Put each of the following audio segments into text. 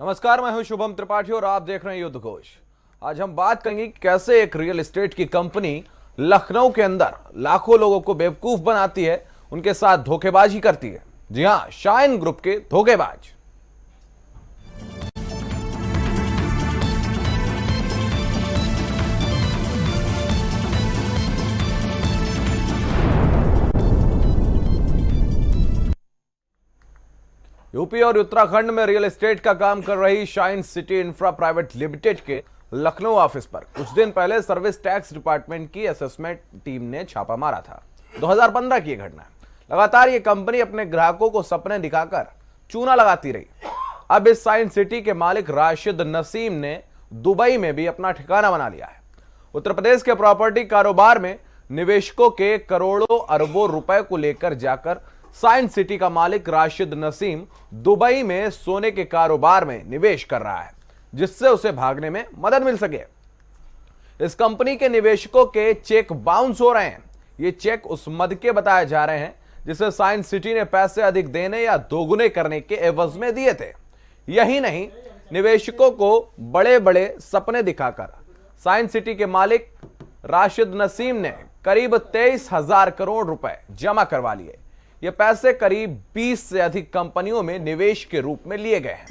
नमस्कार, मैं हूं शुभम त्रिपाठी और आप देख रहे हैं युद्ध घोष। आज हम बात करेंगे कि कैसे एक रियल एस्टेट की कंपनी लखनऊ के अंदर लाखों लोगों को बेवकूफ बनाती है, उनके साथ धोखेबाजी करती है। जी हां, शाइन ग्रुप के धोखेबाज। यूपी और उत्तराखंड में रियल एस्टेट का काम कर रही shine city infra private limited के लखनऊ ऑफिस पर कुछ दिन पहले सर्विस टैक्स डिपार्टमेंट की असेसमेंट टीम ने छापा मारा था। 2015 की यह घटना है। लगातार ये कंपनी अपने ग्राहकों को सपने दिखाकर चूना लगाती रही। अब इस शाइन सिटी के मालिक राशिद नसीम ने दुबई में भी अपना ठिकाना बना लिया है। उत्तर प्रदेश के प्रॉपर्टी कारोबार में निवेशकों के करोड़ों अरबों रुपए को लेकर जाकर शाइन सिटी का मालिक राशिद नसीम दुबई में सोने के कारोबार में निवेश कर रहा है, जिससे उसे भागने में मदद मिल सके। इस कंपनी के निवेशकों के चेक बाउंस हो रहे हैं। ये चेक उस मद के बताए जा रहे हैं जिसे शाइन सिटी ने पैसे अधिक देने या दोगुने करने के एवज में दिए थे। यही नहीं, निवेशकों को बड़े बड़े सपने दिखाकर शाइन सिटी के मालिक राशिद नसीम ने करीब 23,000 करोड़ रुपए जमा करवा लिए। ये पैसे करीब 20 से अधिक कंपनियों में निवेश के रूप में लिए गए हैं।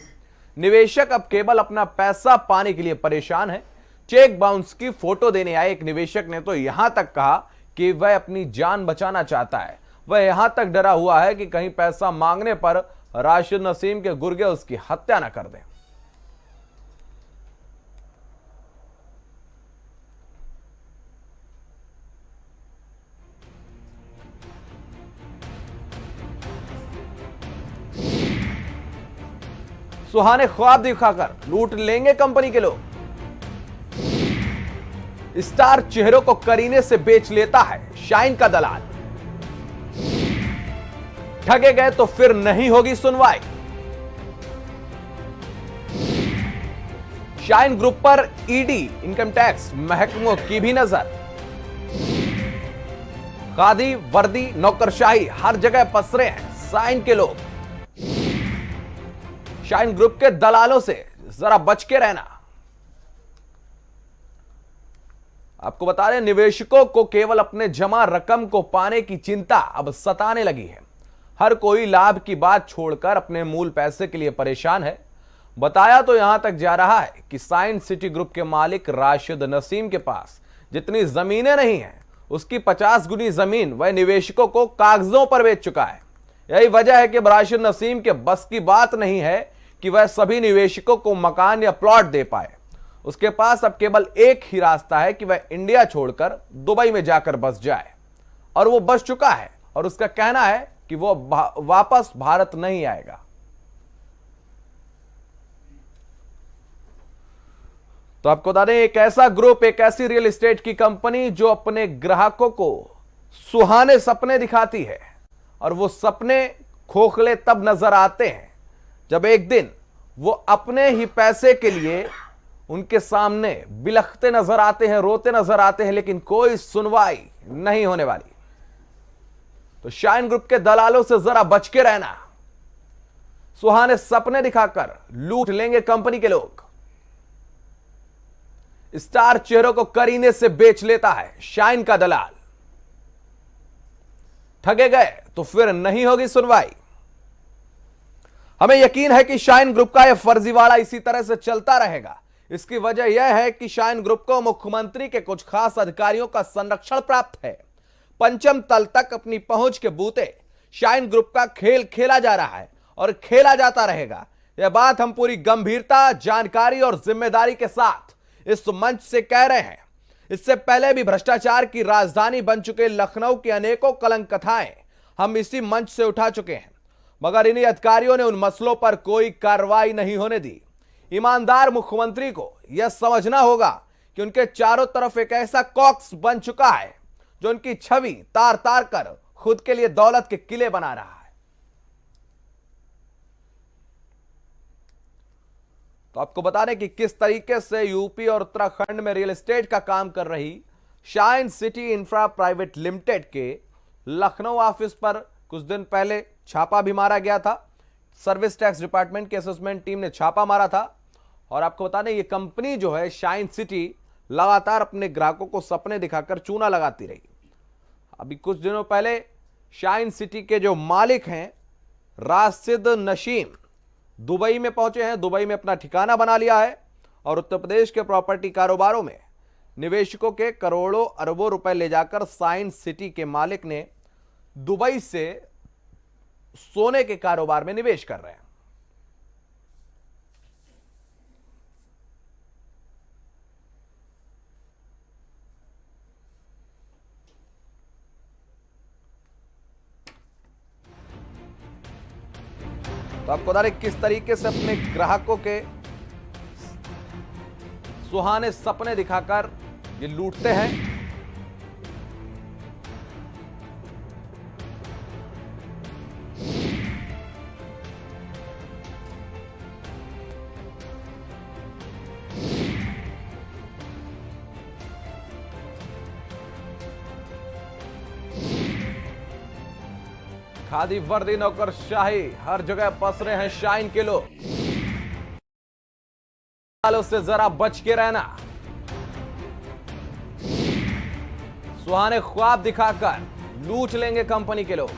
निवेशक अब केवल अपना पैसा पाने के लिए परेशान है। चेक बाउंस की फोटो देने आए एक निवेशक ने तो यहां तक कहा कि वह अपनी जान बचाना चाहता है। वह यहां तक डरा हुआ है कि कहीं पैसा मांगने पर राशिद नसीम के गुर्गे उसकी हत्या न कर दें। सुहाने ख्वाब दिखाकर लूट लेंगे कंपनी के लोग। स्टार चेहरों को करीने से बेच लेता है शाइन का दलाल। ठगे गए तो फिर नहीं होगी सुनवाई। शाइन ग्रुप पर ईडी, इनकम टैक्स महकमों की भी नजर। खादी, वर्दी, नौकरशाही हर जगह पसरे हैं शाइन के लोग। शाइन ग्रुप के दलालों से जरा बच के रहना। आपको बता दें, निवेशकों को केवल अपने जमा रकम को पाने की चिंता अब सताने लगी है। हर कोई लाभ की बात छोड़कर अपने मूल पैसे के लिए परेशान है। बताया तो यहां तक जा रहा है कि शाइन सिटी ग्रुप के मालिक राशिद नसीम के पास जितनी जमीनें नहीं हैं, उसकी 50 गुनी जमीन वह निवेशकों को कागजों पर बेच चुका है। यही वजह है कि राशिद नसीम के बस की बात नहीं है कि वह सभी निवेशकों को मकान या प्लॉट दे पाए। उसके पास अब केवल एक ही रास्ता है कि वह इंडिया छोड़कर दुबई में जाकर बस जाए, और वो बस चुका है और उसका कहना है कि वो वापस भारत नहीं आएगा। तो आपको बता दें, एक ऐसा ग्रुप, एक ऐसी रियल एस्टेट की कंपनी जो अपने ग्राहकों को सुहाने सपने दिखाती है, और वो सपने खोखले तब नजर आते हैं जब एक दिन वो अपने ही पैसे के लिए उनके सामने बिलखते नजर आते हैं, रोते नजर आते हैं, लेकिन कोई सुनवाई नहीं होने वाली। तो शाइन ग्रुप के दलालों से जरा बच के रहना। सुहाने सपने दिखाकर लूट लेंगे कंपनी के लोग। स्टार चेहरों को करीने से बेच लेता है शाइन का दलाल। ठगे गए तो फिर नहीं होगी सुनवाई। हमें यकीन है कि शाइन ग्रुप का यह फर्जीवाड़ा इसी तरह से चलता रहेगा। इसकी वजह यह है कि शाइन ग्रुप को मुख्यमंत्री के कुछ खास अधिकारियों का संरक्षण प्राप्त है। पंचम तल तक अपनी पहुंच के बूते शाइन ग्रुप का खेल खेला जा रहा है और खेला जाता रहेगा। यह बात हम पूरी गंभीरता, जानकारी और जिम्मेदारी के साथ इस मंच से कह रहे हैं। इससे पहले भी भ्रष्टाचार की राजधानी बन चुके लखनऊ की अनेकों कलंक कथाएं हम इसी मंच से उठा चुके हैं, मगर इन्हीं अधिकारियों ने उन मसलों पर कोई कार्रवाई नहीं होने दी। ईमानदार मुख्यमंत्री को यह समझना होगा कि उनके चारों तरफ एक ऐसा कॉक्स बन चुका है जो उनकी छवि तार तार कर खुद के लिए दौलत के किले बना रहा है। तो आपको बता दें कि किस तरीके से यूपी और उत्तराखंड में रियल एस्टेट का काम कर रही shine city infra private limited के लखनऊ ऑफिस पर कुछ दिन पहले छापा भी मारा गया था। सर्विस टैक्स डिपार्टमेंट की असेसमेंट टीम ने छापा मारा था। और आपको बता दें, ये कंपनी जो है शाइन सिटी लगातार अपने ग्राहकों को सपने दिखाकर चूना लगाती रही। अभी कुछ दिनों पहले शाइन सिटी के जो मालिक हैं राशिद नशीम दुबई में पहुंचे हैं, दुबई में अपना ठिकाना बना लिया है और उत्तर प्रदेश के प्रॉपर्टी कारोबारों में निवेशकों के करोड़ों अरबों रुपए ले जाकर शाइन सिटी के मालिक ने दुबई से सोने के कारोबार में निवेश कर रहे हैं। तो आपको बता दें किस तरीके से अपने ग्राहकों के सुहाने सपने दिखाकर ये लूटते हैं। खादी वर्दी नौकरशाही हर जगह पस रहे हैं शाइन के लोग। से जरा बच के रहना। सुहाने ख्वाब दिखाकर लूट लेंगे कंपनी के लोग।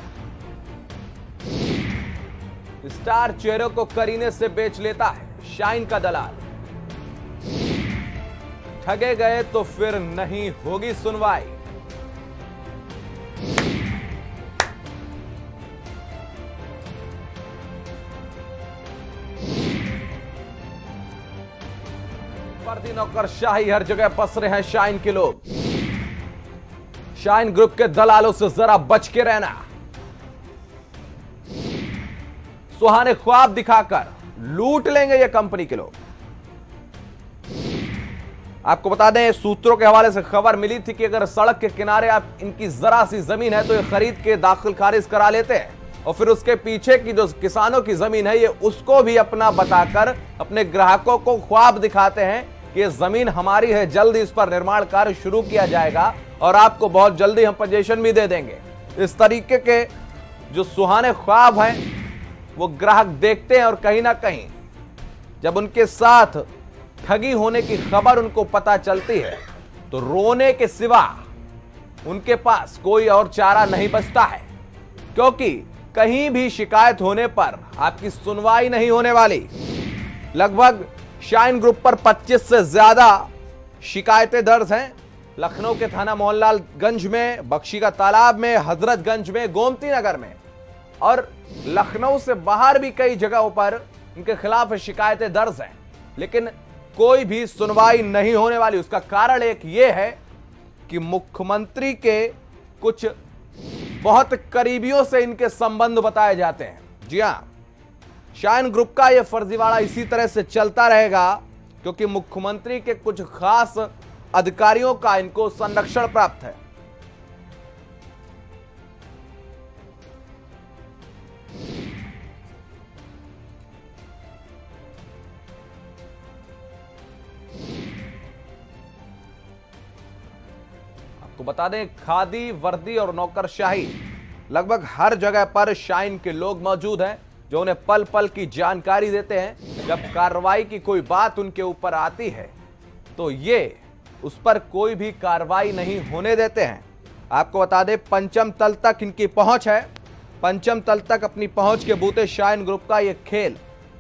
स्टार चेहरों को करीने से बेच लेता है शाइन का दलाल। ठगे गए तो फिर नहीं होगी सुनवाई। वर्दी नौकरशाही हर जगह पस रहे हैं शाइन के लोग। शाइन ग्रुप के दलालों से जरा बच के रहना। सुहाने ख्वाब दिखाकर लूट लेंगे ये कंपनी के लोग। आपको बता दें, सूत्रों के हवाले से खबर मिली थी कि अगर सड़क के किनारे आप इनकी जरा सी जमीन है तो ये खरीद के दाखिल खारिज करा लेते हैं और फिर उसके पीछे की जो किसानों की जमीन है ये उसको भी अपना बताकर अपने ग्राहकों को ख्वाब दिखाते हैं कि ये जमीन हमारी है, जल्द इस पर निर्माण कार्य शुरू किया जाएगा और आपको बहुत जल्दी हम पोजीशन भी दे देंगे। इस तरीके के जो सुहाने ख्वाब हैं वो ग्राहक देखते हैं और कहीं ना कहीं जब उनके साथ ठगी होने की खबर उनको पता चलती है तो रोने के सिवा उनके पास कोई और चारा नहीं बचता है, क्योंकि कहीं भी शिकायत होने पर आपकी सुनवाई नहीं होने वाली। लगभग शाइन ग्रुप पर 25 से ज्यादा शिकायतें दर्ज हैं। लखनऊ के थाना मोहनलालगंज में, बख्शी का तालाब में, हजरतगंज में, गोमती नगर में और लखनऊ से बाहर भी कई जगहों पर इनके खिलाफ शिकायतें दर्ज हैं, लेकिन कोई भी सुनवाई नहीं होने वाली। उसका कारण एक यह है कि मुख्यमंत्री के कुछ बहुत करीबियों से इनके संबंध बताए जाते हैं। जी हां, शाइन ग्रुप का यह फर्जीवाड़ा इसी तरह से चलता रहेगा क्योंकि मुख्यमंत्री के कुछ खास अधिकारियों का इनको संरक्षण प्राप्त है। आपको बता दें, खादी वर्दी और नौकरशाही लगभग हर जगह पर शाइन के लोग मौजूद हैं जो उन्हें पल पल की जानकारी देते हैं। जब कार्रवाई की कोई बात उनके ऊपर आती है तो ये उस पर कोई भी कार्रवाई नहीं होने देते हैं। आपको बता दें, पंचम तल तक इनकी पहुंच है। पंचम तल तक अपनी पहुंच के बूते शाइन ग्रुप का ये खेल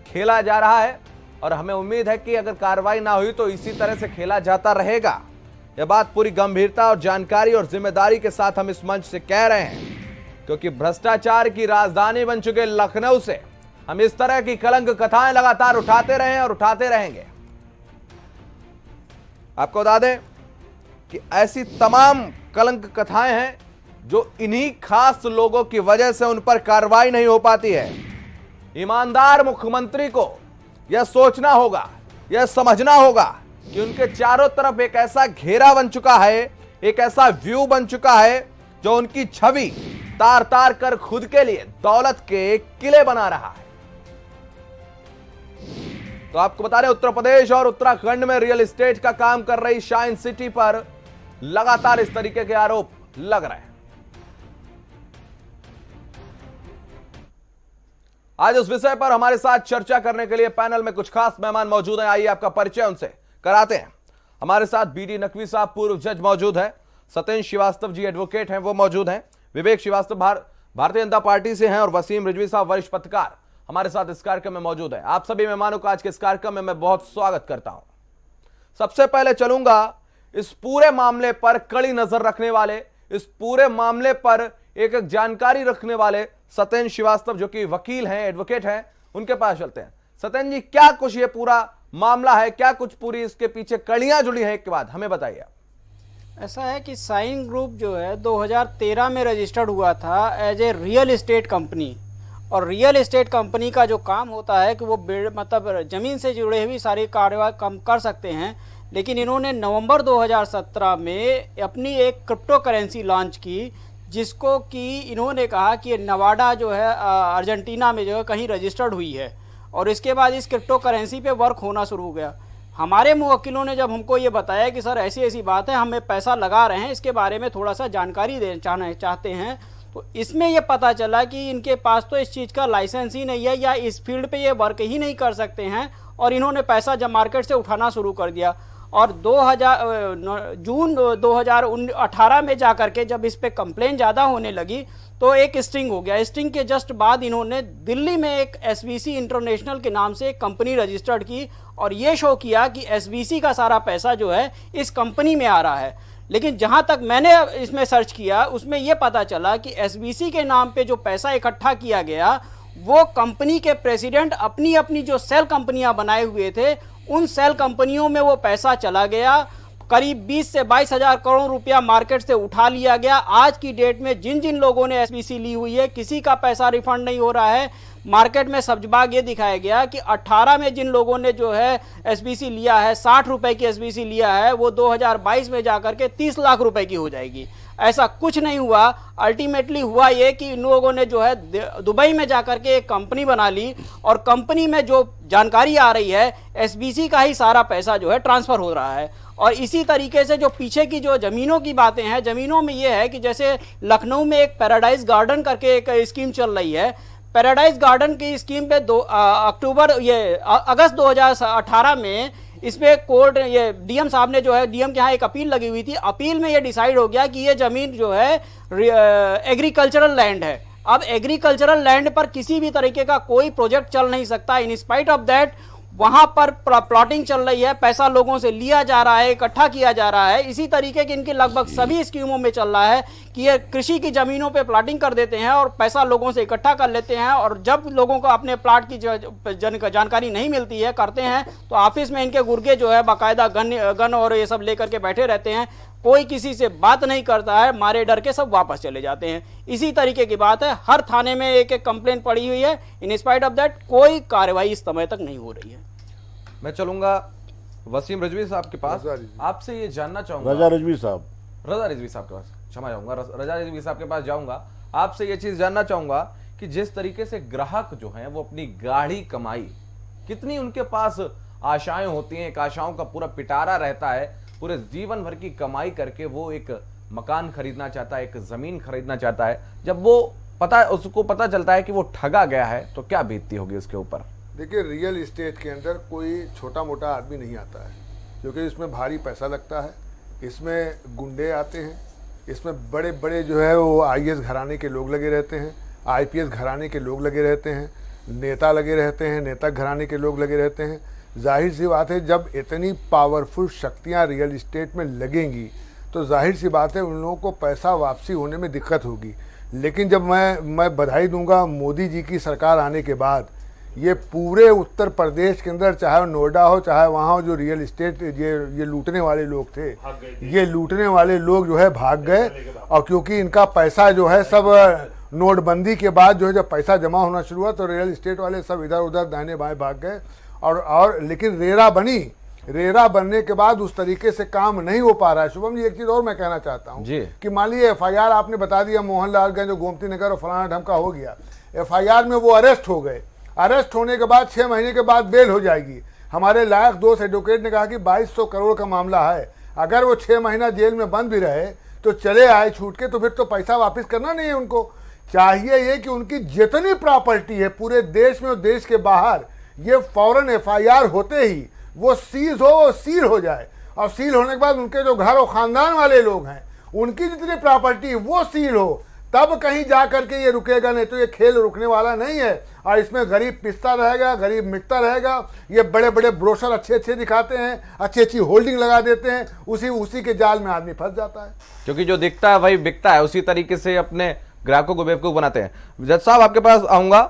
खेला जा रहा है और हमें उम्मीद है कि अगर कार्रवाई ना हुई तो इसी तरह से खेला जाता रहेगा। यह बात पूरी गंभीरता और जानकारी और जिम्मेदारी के साथ हम इस मंच से कह रहे हैं, क्योंकि भ्रष्टाचार की राजधानी बन चुके लखनऊ से हम इस तरह की कलंक कथाएं लगातार उठाते रहे और उठाते रहेंगे। आपको बता दें कि ऐसी तमाम कलंक कथाएं हैं जो इन्हीं खास लोगों की वजह से उन पर कार्रवाई नहीं हो पाती है। ईमानदार मुख्यमंत्री को यह सोचना होगा, यह समझना होगा कि उनके चारों तरफ एक ऐसा घेरा बन चुका है, एक ऐसा व्यू बन चुका है जो उनकी छवि तार तार कर खुद के लिए दौलत के किले बना रहा है। तो आपको बता रहे, उत्तर प्रदेश और उत्तराखंड में रियल एस्टेट का काम कर रही शाइन सिटी पर लगातार इस तरीके के आरोप लग रहे हैं। आज उस विषय पर हमारे साथ चर्चा करने के लिए पैनल में कुछ खास मेहमान मौजूद हैं। आइए आपका परिचय उनसे कराते हैं। हमारे साथ बीडी नकवी साहब पूर्व जज मौजूद हैं, सत्येंद्र श्रीवास्तव जी एडवोकेट हैं, वो मौजूद हैं, विवेक श्रीवास्तव भारतीय जनता पार्टी से हैं और वसीम रिजवी साहब वरिष्ठ पत्रकार हमारे साथ इस कार्यक्रम में मौजूद है। आप सभी मेहमानों का आज के इस कार्यक्रम में मैं बहुत स्वागत करता हूं। सबसे पहले चलूंगा इस पूरे मामले पर कड़ी नजर रखने वाले, इस पूरे मामले पर एक जानकारी रखने वाले सत्येंद्र श्रीवास्तव जो कि वकील हैं, एडवोकेट हैं, उनके पास चलते हैं। सत्येंद्र जी, क्या कुछ ये पूरा मामला है, क्या कुछ पूरी इसके पीछे कड़ियां जुड़ी हैं, एक के बाद हमें बताइए। ऐसा है कि साइन ग्रुप जो है 2013 में रजिस्टर्ड हुआ था as a real estate company. और रियल एस्टेट कंपनी का जो काम होता है कि वो मतलब ज़मीन से जुड़े हुई सारी कार्यवाही कम कर सकते हैं। लेकिन इन्होंने नवंबर 2017 में अपनी एक क्रिप्टो करेंसी लॉन्च की, जिसको कि इन्होंने कहा कि नवाडा जो है अर्जेंटीना में जो है कहीं रजिस्टर्ड हुई है। और इसके बाद इस क्रिप्टो करेंसी पे वर्क होना शुरू हो गया। हमारे मुवक्किलों ने जब हमको ये बताया कि सर ऐसी ऐसी बात है, हमें पैसा लगा रहे हैं, इसके बारे में थोड़ा सा जानकारी देना चाहते हैं, तो इसमें ये पता चला कि इनके पास तो इस चीज़ का लाइसेंस ही नहीं है या इस फील्ड पे ये वर्क ही नहीं कर सकते हैं। और इन्होंने पैसा जब मार्केट से उठाना शुरू कर दिया। और जून 2018 में जा करके जब इस पे कंप्लेन ज़्यादा होने लगी तो एक स्टिंग हो गया। स्टिंग के जस्ट बाद इन्होंने दिल्ली में एक SBC इंटरनेशनल के नाम से एक कंपनी रजिस्टर्ड की और ये शो किया कि SBC का सारा पैसा जो है इस कंपनी में आ रहा है। लेकिन जहां तक मैंने इसमें सर्च किया उसमें यह पता चला कि SBC के नाम पे जो पैसा इकट्ठा किया गया वो कंपनी के प्रेसिडेंट अपनी अपनी जो सेल कंपनियां बनाए हुए थे, उन सेल कंपनियों में वो पैसा चला गया। करीब 20 से 22 हजार करोड़ रुपया मार्केट से उठा लिया गया। आज की डेट में जिन जिन लोगों ने SBC ली हुई है, किसी का पैसा रिफंड नहीं हो रहा है। मार्केट में सब्जबाग ये दिखाया गया कि 18 में जिन लोगों ने जो है SBC लिया है, 60 रुपए की SBC लिया है, वो 2022 में जाकर के 30 लाख रुपए की हो जाएगी। ऐसा कुछ नहीं हुआ। अल्टीमेटली हुआ ये कि इन लोगों ने जो है दुबई में जाकर के एक कंपनी बना ली और कंपनी में जो जानकारी आ रही है SBC का ही सारा पैसा जो है ट्रांसफ़र हो रहा है। और इसी तरीके से जो पीछे की जो ज़मीनों की बातें हैं, ज़मीनों में ये है कि जैसे लखनऊ में एक पैराडाइज गार्डन करके एक स्कीम चल रही है। पैराडाइज गार्डन की स्कीम पे अगस्त 2018 में इसमें कोर्ट ये डीएम साहब ने जो है, डीएम के यहाँ एक अपील लगी हुई थी। अपील में ये डिसाइड हो गया कि ये ज़मीन जो है एग्रीकल्चरल लैंड है। अब एग्रीकल्चरल लैंड पर किसी भी तरीके का कोई प्रोजेक्ट चल नहीं सकता। इन स्पाइट ऑफ दैट वहां पर प्लॉटिंग चल रही है, पैसा लोगों से लिया जा रहा है, इकट्ठा किया जा रहा है। इसी तरीके की इनकी लगभग सभी स्कीमों में चल रहा है कि ये कृषि की ज़मीनों पे प्लॉटिंग कर देते हैं और पैसा लोगों से इकट्ठा कर लेते हैं। और जब लोगों को अपने प्लाट की जानकारी नहीं मिलती है, करते हैं, तो ऑफिस में इनके गुर्गे जो है बाकायदा गन और ये सब लेकर के बैठे रहते हैं। कोई किसी से बात नहीं करता है, मारे डर के सब वापस चले जाते हैं। इसी तरीके की बात है, हर थाने में एक एक कंप्लेंट पड़ी हुई है। इन स्पाइट ऑफ दैट कोई कार्रवाई इस समय तक नहीं हो रही है। मैं चलूंगा वसीम रिजवी साहब के पास, आपसे ये जानना चाहूंगा। रजा रिजवी साहब के पास, क्षमा चाहूंगा, रजा रिजवी साहब के पास जाऊंगा। आपसे ये चीज जानना चाहूंगा कि जिस तरीके से ग्राहक जो हैं वो अपनी गाढ़ी कमाई, कितनी उनके पास आशाएं होती हैं, एक आशाओं का पूरा पिटारा रहता है, पूरे जीवन भर की कमाई करके वो एक मकान खरीदना चाहता है, एक जमीन खरीदना चाहता है। जब वो उसको पता चलता है कि वो ठगा गया है, तो क्या बीतती होगी उसके ऊपर? देखिए, रियल इस्टेट के अंदर कोई छोटा मोटा आदमी नहीं आता है, क्योंकि इसमें भारी पैसा लगता है। इसमें गुंडे आते हैं, इसमें बड़े बड़े जो है वो IAS घराने के लोग लगे रहते हैं, IPS घराने के लोग लगे रहते हैं, नेता लगे रहते हैं, नेता घराने के लोग लगे रहते हैं। जाहिर सी बात है, जब इतनी पावरफुल शक्तियाँ रियल इस्टेट में लगेंगी तो जाहिर सी बात है उन लोगों को पैसा वापसी होने में दिक्कत होगी। लेकिन जब मैं बधाई दूंगा मोदी जी की सरकार आने के बाद, ये पूरे उत्तर प्रदेश के अंदर, चाहे नोएडा हो चाहे वहाँ हो, जो रियल इस्टेट ये लूटने वाले लोग थे, ये लूटने वाले लोग जो है भाग गए। और क्योंकि इनका पैसा जो है सब नोटबंदी के बाद जो है जब पैसा जमा होना शुरू हुआ तो रियल इस्टेट वाले सब इधर उधर दाहिने बाएं भाग गए। और लेकिन रेरा बनने के बाद उस तरीके से काम नहीं हो पा रहा है। शुभम जी, एक चीज और मैं कहना चाहता हूँ कि मान लीजिए FIR आपने बता दिया मोहनलालगंज और गोमती नगर और फलाना ढमका हो गया, FIR में वो अरेस्ट हो गए। अरेस्ट होने के बाद 6 महीने के बाद बेल हो जाएगी। हमारे लायक दोस्त एडवोकेट ने कहा कि 2200 करोड़ का मामला है, अगर वो 6 महीना जेल में बंद भी रहे तो चले आए छूट के, तो फिर तो पैसा वापस करना नहीं है उनको। चाहिए ये कि उनकी जितनी प्रॉपर्टी है पूरे देश में और देश के बाहर, ये फौरन एफआईआर होते ही वो सीज हो, सील हो जाए, और सील होने के बाद उनके जो घर और खानदान वाले लोग हैं उनकी जितनी प्रॉपर्टी वो सील हो, तब कहीं जा करके ये रुकेगा, नहीं तो ये खेल रुकने वाला नहीं है। और इसमें गरीब पिसता रहेगा, गरीब मिटता रहेगा। ये बड़े बड़े ब्रोशर अच्छे अच्छे दिखाते हैं, अच्छी अच्छी होल्डिंग लगा देते हैं, उसी के जाल में आदमी फंस जाता है। क्योंकि जो दिखता है वही बिकता है, उसी तरीके से अपने ग्राहकों को बेवकूफ बनाते हैं। जज साहब आपके पास आऊंगा,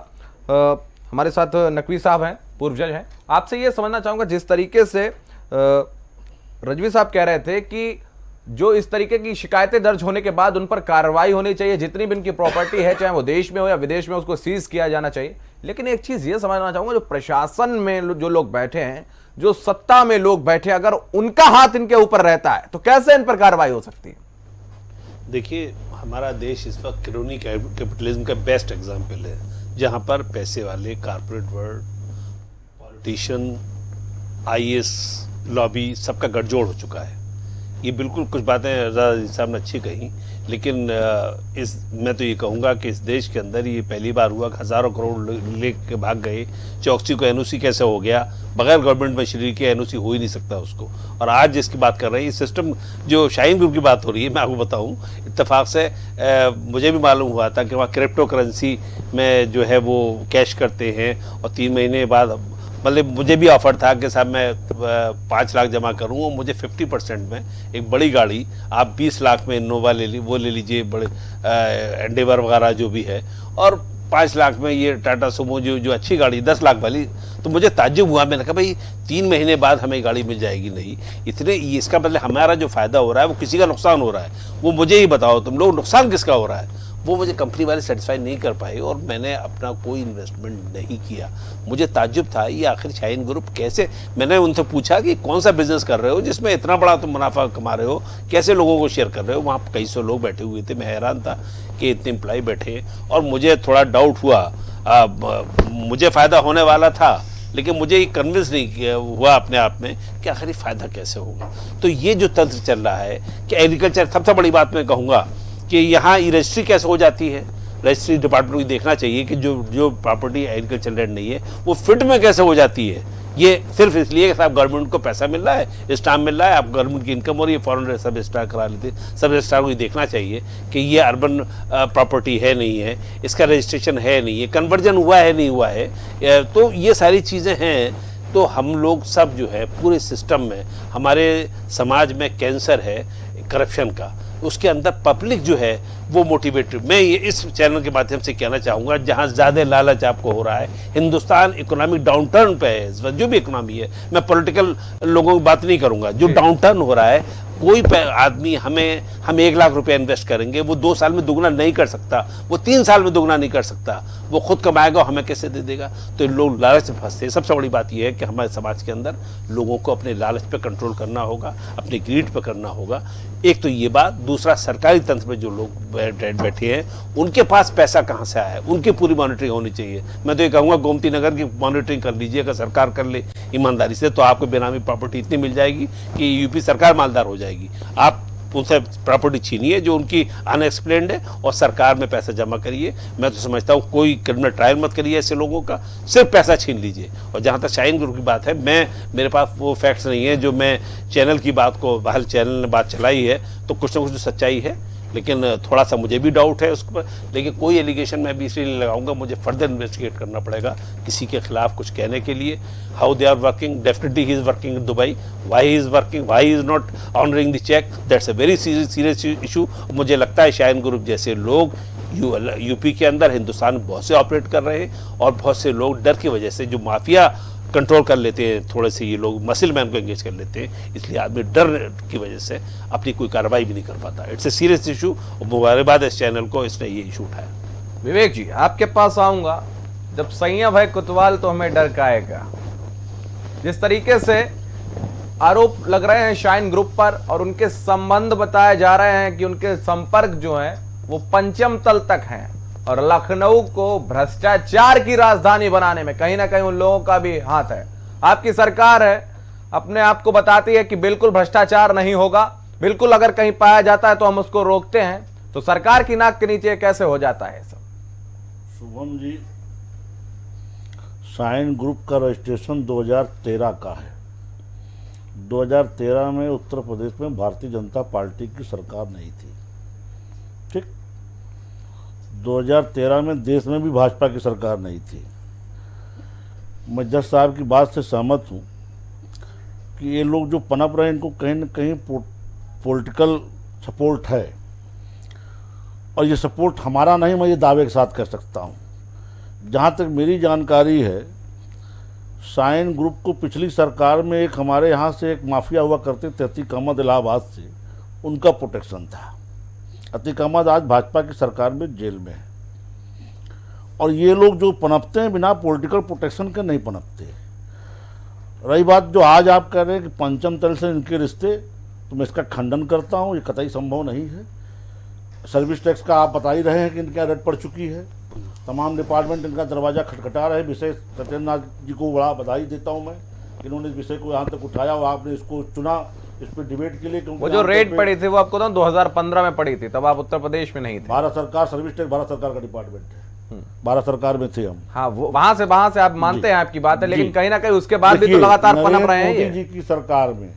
हमारे साथ नकवी साहब हैं, पूर्व जज हैं। आपसे ये समझना चाहूंगा, जिस तरीके से रजवी साहब कह रहे थे कि जो इस तरीके की शिकायतें दर्ज होने के बाद उन पर कार्रवाई होनी चाहिए, जितनी भी इनकी प्रॉपर्टी है चाहे वो देश में हो या विदेश में, उसको सीज किया जाना चाहिए। लेकिन एक चीज ये समझना चाहूंगा, जो प्रशासन में जो लोग बैठे हैं, जो सत्ता में लोग बैठे, अगर उनका हाथ इनके ऊपर रहता है तो कैसे इन पर कार्रवाई हो सकती है? देखिए, हमारा देश इस वक्त क्रोनी कैपिटलिज्म का बेस्ट एग्जाम्पल है, जहां पर पैसे वाले, corporate world, politician, IAS lobby, सबका गठजोड़ हो चुका है। ये बिल्कुल कुछ बातें रजा साहब ने अच्छी कही, लेकिन मैं तो ये कहूँगा कि इस देश के अंदर ये पहली बार हुआ कि हज़ारों करोड़ लेके भाग गए। चौकसी को एनओसी कैसे हो गया? बगैर गवर्नमेंट मशीनरी के एनओसी हो ही नहीं सकता उसको। और आज जिसकी बात कर रहे हैं, ये सिस्टम जो शाहीन ग्रुप की बात हो रही है, मैं आपको बताऊँ, इत्तेफाक से मुझे भी मालूम हुआ था कि वहाँ क्रिप्टो करेंसी में जो है वो कैश करते हैं, और 3 महीने बाद मतलब मुझे भी ऑफर था कि साहब मैं 5 लाख जमा करूँ और मुझे 50% में एक बड़ी गाड़ी, आप 20 लाख में इनोवा ले लीजिए, बड़े एंडेवर वगैरह जो भी है, और 5 लाख में ये टाटा सुमो जो अच्छी गाड़ी 10 लाख वाली। तो मुझे ताज्जुब हुआ, मैंने कहा भाई 3 महीने बाद हमें गाड़ी मिल जाएगी। नहीं, इतने इसका मतलब हमारा जो फ़ायदा हो रहा है वो किसी का नुकसान हो रहा है। वो मुझे ही बताओ तुम लोग, नुकसान किसका हो रहा है? वो मुझे कंपनी वाले सेटिस्फाई नहीं कर पाए और मैंने अपना कोई इन्वेस्टमेंट नहीं किया। मुझे ताज्जुब था, ये आखिर शाहीन ग्रुप कैसे, मैंने उनसे पूछा कि कौन सा बिजनेस कर रहे हो जिसमें इतना बड़ा तुम मुनाफा कमा रहे हो, कैसे लोगों को शेयर कर रहे हो? वहाँ कई सौ लोग बैठे हुए थे, मैं हैरान था कि इतने एम्प्लॉय बैठे, और मुझे थोड़ा डाउट हुआ। मुझे फ़ायदा होने वाला था, लेकिन मुझे ये कन्विंस नहीं हुआ अपने आप में कि आखिर फ़ायदा कैसे होगा। तो ये जो तंत्र चल रहा है कि एग्रीकल्चर, सबसे बड़ी बात मैं कहूँगा कि यहाँ रजिस्ट्री कैसे हो जाती है। रजिस्ट्री डिपार्टमेंट को देखना चाहिए कि जो प्रॉपर्टी एग्रीकल्चर लैंड नहीं है वो फिट में कैसे हो जाती है। ये सिर्फ इसलिए कि साहब गवर्नमेंट को पैसा मिल रहा है, स्टाम्प मिल रहा है, आप गवर्नमेंट की इनकम हो रही है, फॉरेन सब रजिस्ट्रार करा लेते। सब रजिस्ट्रार को ये देखना चाहिए कि ये अर्बन प्रॉपर्टी है नहीं है, इसका रजिस्ट्रेशन है नहीं है, कन्वर्जन हुआ है नहीं हुआ है। तो ये सारी चीज़ें हैं। तो हम लोग सब जो है पूरे सिस्टम में, हमारे समाज में कैंसर है करप्शन का, उसके अंदर पब्लिक जो है वो मोटिवेटेड। मैं ये इस चैनल के माध्यम से कहना चाहूँगा, जहाँ ज़्यादा लालच आपको हो रहा है, हिंदुस्तान इकोनॉमिक डाउनटर्न पे है इस वक्त, जो भी इकोनॉमी है, मैं पॉलिटिकल लोगों की बात नहीं करूँगा, जो डाउनटर्न हो रहा है, कोई आदमी हम 1 लाख रुपया इन्वेस्ट करेंगे, वो 2 साल में दुगना नहीं कर सकता, वो 3 साल में दुगना नहीं कर सकता, वो खुद कमाएगा, हमें कैसे दे देगा? तो लोग लालच में फंसते हैं। सबसे बड़ी बात यह है कि हमारे समाज के अंदर लोगों को अपने लालच पे कंट्रोल करना होगा, अपने ग्रीड पे करना होगा। एक तो ये बात, दूसरा सरकारी तंत्र में जो लोग बैठे हैं उनके पास पैसा कहाँ से आया है, उनकी पूरी मॉनिटरिंग होनी चाहिए। मैं तो ये कहूँगा गोमती नगर की मॉनिटरिंग कर लीजिए, अगर सरकार कर ले ईमानदारी से, तो आपको बेनामी प्रॉपर्टी इतनी मिल जाएगी कि यूपी सरकार मालदार हो जाएगी। आप उनसे प्रॉपर्टी छीनिए जो उनकी अनएक्सप्लेन्ड है और सरकार में पैसा जमा करिए। मैं तो समझता हूँ कोई क्रिमिनल ट्रायल मत करिए ऐसे लोगों का, सिर्फ पैसा छीन लीजिए। और जहाँ तक शाहीन ग्रुप की बात है, मेरे पास वो फैक्ट्स नहीं है जो मैं चैनल की बात को, बहल चैनल ने बात चलाई है तो कुछ ना कुछ तो सच्चाई है, लेकिन थोड़ा सा मुझे भी डाउट है उस पर। लेकिन कोई एलिगेशन मैं भी इसलिए नहीं लगाऊंगा, मुझे फर्दर इन्वेस्टिगेट करना पड़ेगा किसी के खिलाफ कुछ कहने के लिए। How they are working, definitely he is working in Dubai, why he is working, why he is not honouring the cheque, that's a very serious issue. मुझे लगता है शाहीन ग्रुप जैसे लोग यूपी के अंदर, हिंदुस्तान में बहुत से ऑपरेट कर रहे हैं, और बहुत से लोग डर की वजह से, जो माफिया कंट्रोल कर लेते हैं, थोड़े से ये लोग मसल मैन को एंगेज कर लेते हैं, इसलिए आदमी डर की वजह से अपनी कोई कार्रवाई भी नहीं कर पाता। इट्स ए सीरियस इशू, और मुबारकबाद इस चैनल को, इसने ये इशू उठाया। विवेक जी, आपके पास आऊंगा। जब सैय्यद है कोतवाल तो हमें डर का आएगा। जिस तरीके से आरोप लग रहे हैं शाहीन ग्रुप पर, और उनके संबंध बताए जा रहे हैं कि उनके संपर्क जो हैं वो पंचम तल तक हैं, और लखनऊ को भ्रष्टाचार की राजधानी बनाने में कहीं ना कहीं उन लोगों का भी हाथ है। आपकी सरकार है, अपने आप को बताती है कि बिल्कुल भ्रष्टाचार नहीं होगा, बिल्कुल अगर कहीं पाया जाता है तो हम उसको रोकते हैं, तो सरकार की नाक के नीचे कैसे हो जाता है सब? शुभम जी, साइन ग्रुप का रजिस्ट्रेशन 2013 का है। 2013 में उत्तर प्रदेश में भारतीय जनता पार्टी की सरकार नहीं थी, ठीक। 2013 में देश में भी भाजपा की सरकार नहीं थी। मैं जज साहब की बात से सहमत हूँ कि ये लोग जो पनप रहे हैं इनको कहीं न कहीं पॉलिटिकल सपोर्ट है, और ये सपोर्ट हमारा नहीं, मैं ये दावे के साथ कह सकता हूँ। जहाँ तक मेरी जानकारी है, साइन ग्रुप को पिछली सरकार में एक हमारे यहाँ से एक माफिया हुआ करते थे अतीक अहमद इलाहाबाद से, उनका प्रोटेक्शन था। अतीक अहमद आज भाजपा की सरकार में जेल में है, और ये लोग जो पनपते हैं बिना पॉलिटिकल प्रोटेक्शन के नहीं पनपते। रही बात जो आज आप कह रहे हैं कि पंचम तल से इनके रिश्ते, तो मैं इसका खंडन करता हूँ, ये कतई संभव नहीं है। सर्विस टैक्स का आप बता ही रहे हैं कि इनकी रेड पड़ चुकी है, तमाम डिपार्टमेंट इनका दरवाज़ा खटखटा रहे हैं। विशेष सत्येंद्र नाथ जी को बड़ा बधाई देता हूँ मैं, इन्होंने इस विषय को यहाँ तक उठाया और आपने इसको चुना इस पर डिबेट के लिए। वो जो रेट पड़ी थी वो आपको तो 2015 में पड़ी थी, तब आप उत्तर प्रदेश में नहीं थे। भारत सरकार, सर्विस टैक्स भारत सरकार का डिपार्टमेंट है, भारत सरकार में थे हम। हाँ, वो वहां से आप मानते हैं आपकी बात है, लेकिन कहीं ना कहीं उसके बाद भी तो लगातार पनप रहे हैं। योगी जी की सरकार में,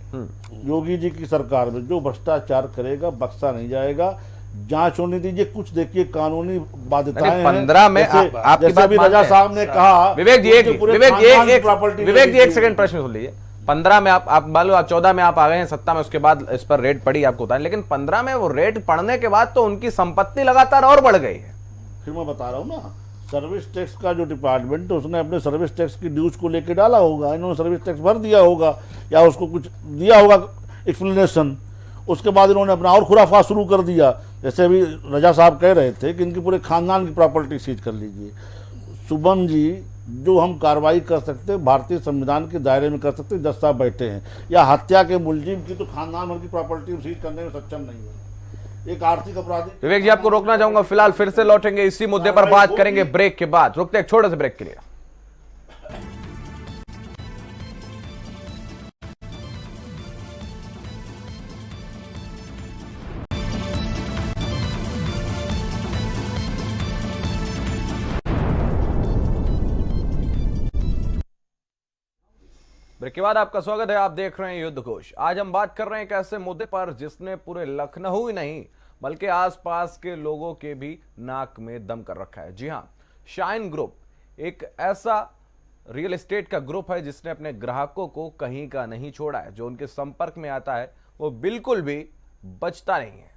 योगी जी की सरकार में जो भ्रष्टाचार करेगा बख्शा नहीं जाएगा। जांच होने दीजिए, कुछ देखिए कानूनी बाध्यताएं हैं। 15 में आपकी बात भी रजा साहब ने कहा, विवेक जी एक सेकंड प्रश्न सुन लीजिए। 15 में आप मान लो 14 में आप आ गए हैं सत्ता में, उसके बाद इस पर रेट पड़ी आपको बताएं, लेकिन 15 में वो रेट पड़ने के बाद तो उनकी संपत्ति लगातार और बढ़ गई है। फिर मैं बता रहा हूँ ना, सर्विस टैक्स का जो डिपार्टमेंट है उसने अपने सर्विस टैक्स की ड्यूज को लेके डाला होगा, इन्होंने सर्विस टैक्स भर दिया होगा या उसको कुछ दिया होगा एक्सप्लेनेशन। उसके बाद इन्होंने अपना और खुराफा शुरू कर दिया। जैसे अभी रजा साहब कह रहे थे कि इनकी पूरे खानदान की प्रॉपर्टी सीज कर लीजिए। शुभम जी, जो हम कार्रवाई कर सकते हैं भारतीय संविधान के दायरे में कर सकते हैं, जज साहब बैठे हैं, या हत्या के मुलजिम की तो खानदान भर की प्रॉपर्टी सीज करने में सक्षम नहीं है, एक आर्थिक अपराधी। विवेक जी, आपको रोकना चाहूंगा, फिलहाल फिर से लौटेंगे इसी मुद्दे पर, बात करेंगे ब्रेक के बाद। रुकते एक छोटे से ब्रेक के लिए। ब्रेक के बाद आपका स्वागत है। आप देख रहे हैं युद्ध घोष। आज हम बात कर रहे हैं एक ऐसे मुद्दे पर जिसने पूरे लखनऊ ही नहीं बल्कि आसपास के लोगों के भी नाक में दम कर रखा है। जी हां, शाइन ग्रुप एक ऐसा रियल एस्टेट का ग्रुप है जिसने अपने ग्राहकों को कहीं का नहीं छोड़ा है। जो उनके संपर्क में आता है वो बिल्कुल भी बचता नहीं है।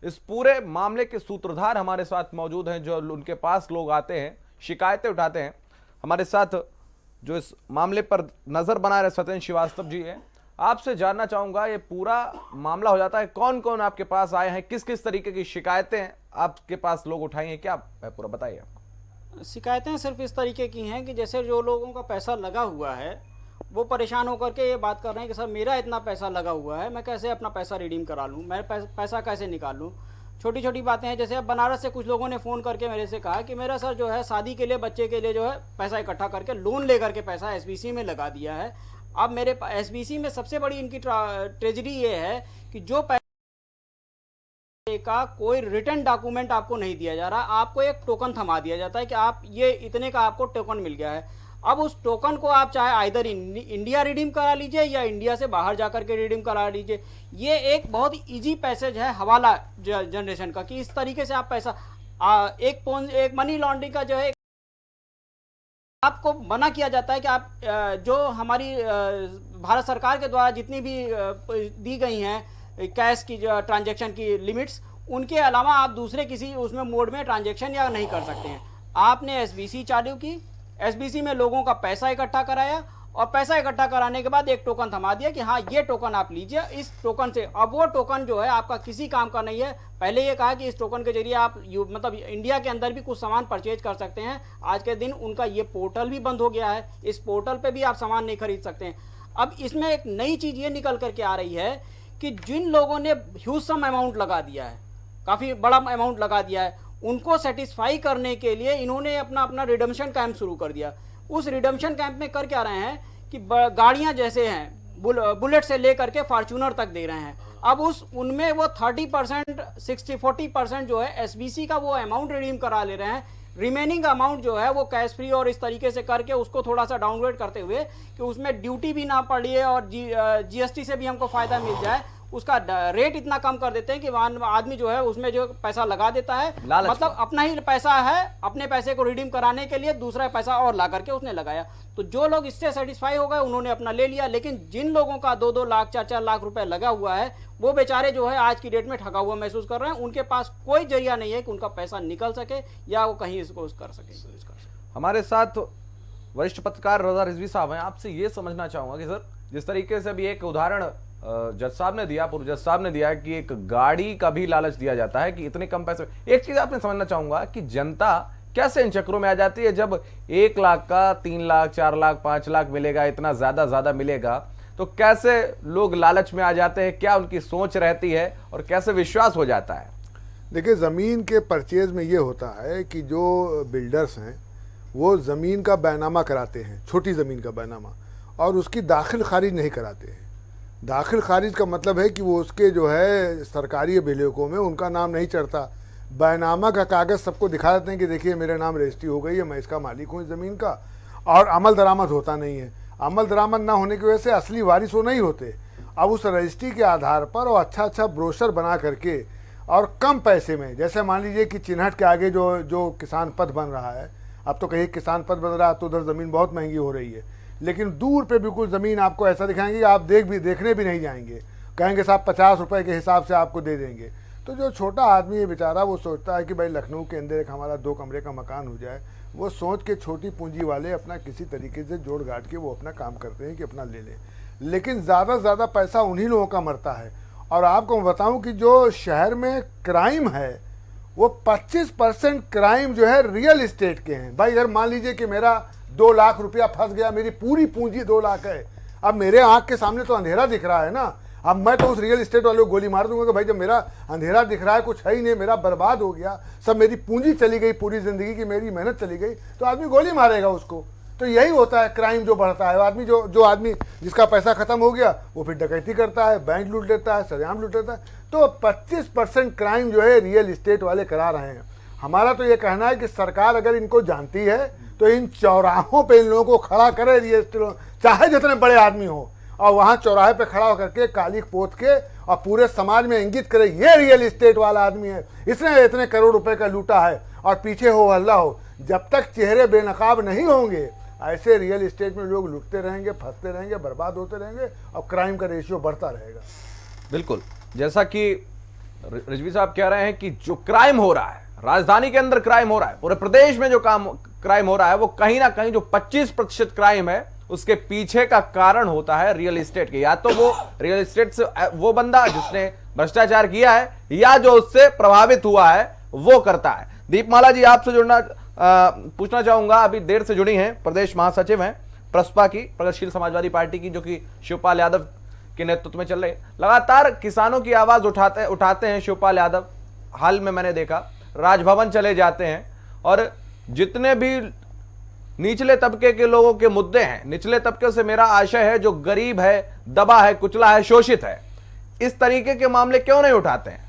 इस पूरे मामले के सूत्रधार हमारे साथ मौजूद हैं, जो उनके पास लोग आते हैं, शिकायतें उठाते हैं। हमारे साथ जो इस मामले पर नजर बना रहे सत्येंद्र श्रीवास्तव जी हैं। आपसे जानना चाहूंगा, ये पूरा मामला हो जाता है, कौन कौन आपके पास आए हैं, किस किस तरीके की शिकायतें आपके पास लोग उठाई हैं, क्या है पूरा बताइए। आपको शिकायतें सिर्फ इस तरीके की हैं कि जैसे जो लोगों का पैसा लगा हुआ है वो परेशान होकर के ये बात कर रहे हैं कि सर मेरा इतना पैसा लगा हुआ है, मैं कैसे अपना पैसा रिडीम करा लूँ, मैं पैसा कैसे निकाल लूँ। छोटी छोटी बातें हैं। जैसे अब बनारस से कुछ लोगों ने फ़ोन करके मेरे से कहा कि मेरा सर जो है शादी के लिए, बच्चे के लिए जो है पैसा इकट्ठा करके लोन लेकर के पैसा एसबीसी में लगा दिया है। अब मेरे एसबीसी में सबसे बड़ी इनकी ट्रेजेडी ये है कि जो पैसे का कोई रिटर्न डॉक्यूमेंट आपको नहीं दिया जा रहा, आपको एक टोकन थमा दिया जाता है कि आप ये इतने का आपको टोकन मिल गया है। अब उस टोकन को आप चाहे आइदर इंडिया रिडीम करा लीजिए या इंडिया से बाहर जाकर के रिडीम करा लीजिए। ये एक बहुत इजी पैसेज है हवाला जनरेशन का, कि इस तरीके से आप पैसा एक मनी लॉन्ड्रिंग का जो है आपको मना किया जाता है कि आप जो हमारी भारत सरकार के द्वारा जितनी भी दी गई हैं कैश की जो ट्रांजैक्शन की लिमिट्स, उनके अलावा आप दूसरे किसी उसमें मोड में ट्रांजैक्शन या नहीं कर सकते हैं। आपने एसबीसी चालू की, एसबीसी में लोगों का पैसा इकट्ठा कराया और पैसा इकट्ठा कराने के बाद एक टोकन थमा दिया कि हाँ ये टोकन आप लीजिए। इस टोकन से अब वो टोकन जो है आपका किसी काम का नहीं है। पहले ये कहा कि इस टोकन के जरिए आप मतलब इंडिया के अंदर भी कुछ सामान परचेज कर सकते हैं। आज के दिन उनका ये पोर्टल भी बंद हो गया है, इस पोर्टल पे भी आप सामान नहीं खरीद सकते हैं। अब इसमें एक नई चीज़ ये निकल करके आ रही है कि जिन लोगों ने ह्यूज सम अमाउंट लगा दिया है, काफ़ी बड़ा अमाउंट लगा दिया है, उनको सेटिस्फाई करने के लिए इन्होंने अपना रिडम्पशन कैंप शुरू कर दिया। उस रिडम्पशन कैंप में कर क्या रहे हैं कि गाड़ियां जैसे हैं बुलेट से लेकर के फॉर्च्यूनर तक दे रहे हैं। अब उनमें वो 30% 40% जो है एसबीसी का वो अमाउंट रिडीम करा ले रहे हैं। रिमेनिंग अमाउंट जो है वो कैश फ्री और इस तरीके से करके उसको थोड़ा सा डाउनग्रेड करते हुए कि उसमें ड्यूटी भी ना पड़ी है और जीएसटी से भी हमको फायदा मिल जाए, उसका रेट इतना कम कर देते हैं कि वहाँ आदमी जो है उसमें जो पैसा लगा देता है, मतलब अपना ही पैसा है, अपने पैसे को रिडीम कराने के लिए दूसरा पैसा और ला करके उसने लगाया। तो जो लोग इससे सेटिस्फाई हो गए उन्होंने अपना ले लिया, लेकिन जिन लोगों का 2-2 लाख 4-4 लाख रुपए लगा हुआ है वो बेचारे जो है आज की डेट में ठगा हुआ महसूस कर रहे हैं। उनके पास कोई जरिया नहीं है कि उनका पैसा निकल सके या वो कहीं इसको कर सके। हमारे साथ वरिष्ठ पत्रकार रजा रिजवी साहब हैं। आपसे ये समझना चाहूंगा कि सर, जिस तरीके से अभी एक उदाहरण जज साहब ने दिया, पूर्व जज साहब ने दिया कि एक गाड़ी का भी लालच दिया जाता है कि इतने कम पैसे। एक चीज आपने समझना चाहूंगा कि जनता कैसे इन चक्रों में आ जाती है। जब 1 लाख का 3 लाख 4 लाख 5 लाख मिलेगा, इतना ज्यादा मिलेगा, तो कैसे लोग लालच में आ जाते हैं, क्या उनकी सोच रहती है और कैसे विश्वास हो जाता है? देखिए, ज़मीन के परचेज में ये होता है कि जो बिल्डर्स हैं वो ज़मीन का बैनामा कराते हैं, छोटी ज़मीन का बैनामा, और उसकी दाखिल खारिज नहीं कराते हैं। दाखिल खारिज का मतलब है कि वो उसके जो है सरकारी अभिलेखों में उनका नाम नहीं चढ़ता। बैनामा का कागज़ सबको दिखा देते हैं कि देखिए मेरे नाम रजिस्ट्री हो गई है, मैं इसका मालिक हूँ इस ज़मीन का, और अमल दरामद होता नहीं है। अमल दरामद ना होने की वजह से असली वारिस वो नहीं होते। अब उस रजिस्ट्री के आधार पर और अच्छा ब्रोशर बना करके और कम पैसे में, जैसे मान लीजिए कि चिन्हट के आगे जो किसान पद बन रहा है, अब तो कहीं किसान पद बन रहा है तो उधर ज़मीन बहुत महंगी हो रही है, लेकिन दूर पे बिल्कुल ज़मीन आपको ऐसा दिखाएंगे कि आप देखने भी नहीं जाएंगे, कहेंगे साहब 50 रुपये के हिसाब से आपको दे देंगे। तो जो छोटा आदमी है बेचारा, वो सोचता है कि भाई लखनऊ के अंदर एक हमारा 2 कमरे का मकान हो जाए, वो सोच के छोटी पूंजी वाले अपना किसी तरीके से जोड़ गाड़ के वो अपना काम करते हैं कि अपना ले लें, लेकिन ज़्यादा से ज़्यादा पैसा उन्हीं लोगों का मरता है। और आपको मैं बताऊं कि जो शहर में क्राइम है वो 25% क्राइम जो है रियल इस्टेट के हैं। भाई अगर मान लीजिए कि मेरा 2 लाख रुपया फंस गया, मेरी पूरी पूंजी 2 लाख है, अब मेरे आंख के सामने तो अंधेरा दिख रहा है ना, अब मैं तो उस रियल इस्टेट वाले को गोली मार दूंगा कि भाई जब मेरा अंधेरा दिख रहा है, कुछ है ही नहीं, मेरा बर्बाद हो गया, सब मेरी पूंजी चली गई, पूरी जिंदगी की मेरी मेहनत चली गई, तो आदमी गोली मारेगा उसको। तो यही होता है, क्राइम जो बढ़ता है, आदमी जो आदमी जिसका पैसा खत्म हो गया वो फिर डकैती करता है, बैंक लूट लेता है, सरेआम लूट लेता है। तो 25% क्राइम जो है रियल इस्टेट वाले करा रहे हैं। हमारा तो ये कहना है कि सरकार अगर इनको जानती है तो इन चौराहों पे इन लोगों को खड़ा करे, रियल इस्टेट चाहे जितने बड़े आदमी हो, और वहाँ चौराहे पे खड़ा होकर के कालिक पोत के और पूरे समाज में इंगित करे ये रियल इस्टेट वाला आदमी है, इसने इतने करोड़ रुपए का लूटा है, और पीछे हो हल्ला हो। जब तक चेहरे बेनकाब नहीं होंगे ऐसे रियल इस्टेट में लोग लुटते रहेंगे, फंसते रहेंगे, बर्बाद होते रहेंगे, और क्राइम का रेशियो बढ़ता रहेगा। बिल्कुल, जैसा कि रिजवी साहब कह रहे हैं कि जो क्राइम हो रहा है, राजधानी के अंदर क्राइम हो रहा है, पूरे प्रदेश में जो क्राइम हो रहा है, वो कहीं ना कहीं जो 25% क्राइम है उसके पीछे का कारण होता है रियल एस्टेट के। या तो वो रियल एस्टेट से वो बंदा जिसने भ्रष्टाचार किया है, या जो उससे प्रभावित हुआ है वो करता है। दीपमाला जी, आपसे पूछना चाहूंगा, अभी देर से जुड़ी हैं, प्रदेश महासचिव हैं प्रसपा की, प्रगतिशील समाजवादी पार्टी की, जो कि शिवपाल यादव के नेतृत्व में चल रही है। लगातार किसानों की आवाज उठाते हैं शिवपाल यादव। हाल में मैंने देखा राजभवन चले जाते हैं, और जितने भी निचले तबके के लोगों के मुद्दे हैं, निचले तबके से मेरा आशय है जो गरीब है, दबा है, कुचला है, शोषित है, इस तरीके के मामले क्यों नहीं उठाते हैं?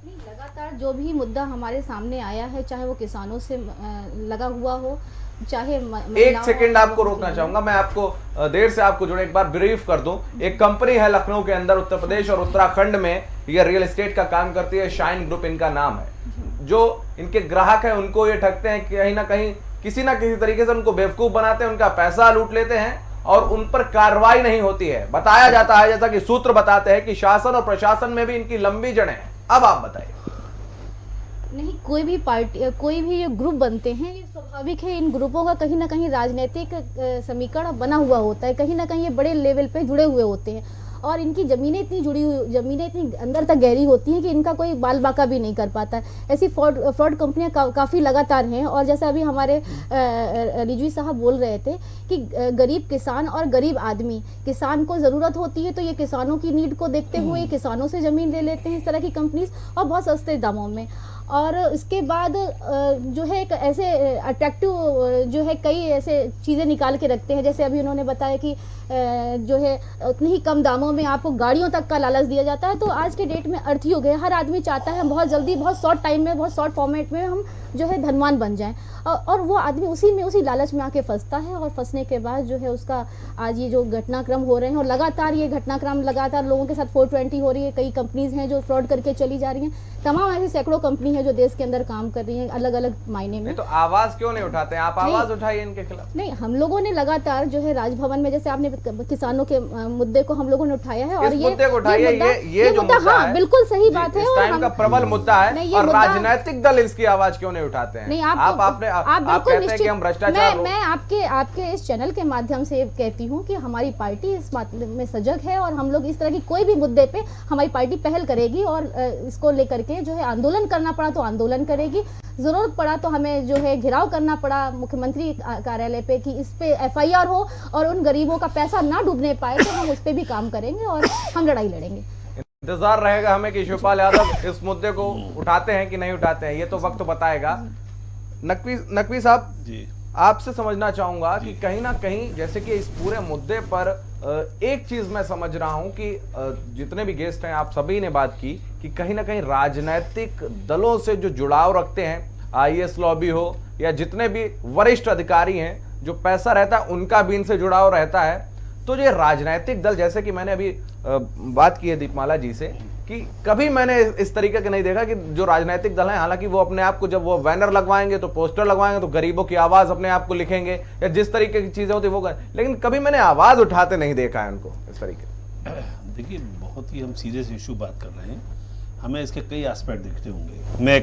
लगातार जो भी मुद्दा हमारे सामने आया है, चाहे वो किसानों से लगा हुआ हो, चाहे एक सेकंड आपको रोकना चाहूंगा, मैं आपको देर से आपको जुड़े एक बार ब्रीफ कर दूं। एक कंपनी है लखनऊ के अंदर, उत्तर प्रदेश और उत्तराखंड में, ये रियल एस्टेट का काम करती है, शाइन ग्रुप इनका नाम है। जो इनके ग्राहक है उनको ये ठगते हैं, कहीं ना कहीं किसी ना किसी तरीके से उनको बेवकूफ बनाते हैं, उनका पैसा लूट लेते हैं और उन पर कार्रवाई नहीं होती है। बताया जाता है, जैसा कि सूत्र बताते हैं, कि शासन और प्रशासन में भी इनकी लंबी जड़ें हैं। अब आप बताइए। नहीं, कोई भी पार्टी, कोई भी ग्रुप बनते हैं, ये स्वाभाविक है, इन ग्रुपों का कहीं ना कहीं राजनीतिक समीकरण बना हुआ होता है, कहीं ना कहीं ये बड़े लेवल पे जुड़े हुए होते हैं, और इनकी ज़मीनें इतनी अंदर तक गहरी होती हैं कि इनका कोई बाल बाका भी नहीं कर पाता है। ऐसी फ्रॉड कंपनियां काफ़ी लगातार हैं। और जैसा अभी हमारे रिजवी साहब बोल रहे थे कि गरीब किसान और गरीब आदमी, किसान को ज़रूरत होती है तो ये किसानों की नीड को देखते हुए किसानों से ज़मीन ले लेते हैं इस तरह की कंपनीज, और बहुत सस्ते दामों में। और इसके बाद जो है एक ऐसे अट्रैक्टिव जो है कई ऐसे चीज़ें निकाल के रखते हैं, जैसे अभी उन्होंने बताया कि जो है उतने ही कम दामों में आपको गाड़ियों तक का लालच दिया जाता है। तो आज के डेट में अर्थ युग है, हर आदमी चाहता है बहुत जल्दी, बहुत शॉर्ट टाइम में, बहुत शॉर्ट फॉर्मेट में हम जो है धनवान बन जाएं, और वो आदमी उसी लालच में आके फंसता है, और फंसने के बाद जो है उसका आज ये जो घटनाक्रम हो रहे हैं, और लगातार ये घटनाक्रम लगातार लोगों के साथ 420 हो रही है। कई कंपनीज हैं जो फ्रॉड करके चली जा रही हैं, तमाम ऐसी सैकड़ों कंपनी है जो देश के अंदर काम कर रही हैं अलग अलग मायने में। तो आवाज क्यों नहीं उठाते हैं आप? आवाज उठाइए इनके खिलाफ। नहीं, हम लोगों ने लगातार जो है राजभवन में, जैसे आपने किसानों के मुद्दे को हम लोगों ने उठाया है, और मुद्दे को उठाइए, ये जो मुद्दा हाँ, है, बिल्कुल सही बात है, इस टाइम का प्रबल मुद्दा है, और राजनीतिक दल इसकी आवाज क्यों नहीं उठाते हैं? नहीं, आप कहते हैं कि हम भ्रष्टाचार, मैं आपके इस चैनल के माध्यम से कहती हूँ कि हमारी पार्टी इस बात में सजग है, और हम लोग इस तरह की कोई भी मुद्दे पे हमारी पार्टी पहल करेगी, और इसको लेकर के जो है आंदोलन करना पड़ा तो आंदोलन करेगी, जरूरत पड़ा तो हमें जो है घेराव करना पड़ा मुख्यमंत्री कार्यालय पे कि इस पे FIR हो और उन गरीबों का पैसा ना डूबने पाए, तो हम उस पे भी काम करेंगे और हम लड़ाई लड़ेंगे। इंतजार रहेगा हमें कि शिवपाल यादव इस मुद्दे को उठाते हैं कि नहीं उठाते हैं, ये तो वक्त बताएगा। नकवी साहब जी, आपसे समझना चाहूंगा कि कहीं ना कहीं जैसे कि इस पूरे मुद्दे पर एक चीज मैं समझ रहा हूं कि जितने भी गेस्ट हैं आप सभी ने बात की कि कहीं ना कहीं राजनीतिक दलों से जो जुड़ाव रखते हैं, IAS लॉबी हो या जितने भी वरिष्ठ अधिकारी हैं, जो पैसा रहता है उनका भी इनसे जुड़ाव रहता है। तो ये राजनीतिक दल, जैसे कि मैंने अभी बात की है दीपमाला जी से, कि कभी मैंने इस तरीके का नहीं देखा कि जो राजनीतिक दल हैं, हालांकि वो अपने आप को जब वो बैनर लगवाएंगे तो पोस्टर लगवाएंगे तो गरीबों की आवाज अपने आप को लिखेंगे या जिस तरीके की चीजें होती वो लेकिन कभी मैंने आवाज उठाते नहीं देखा है उनको इस तरीके। देखिए, बहुत ही हम सीरियस इशू बात कर रहे हैं, हमें इसके कई एस्पेक्ट दिखते होंगे। मैं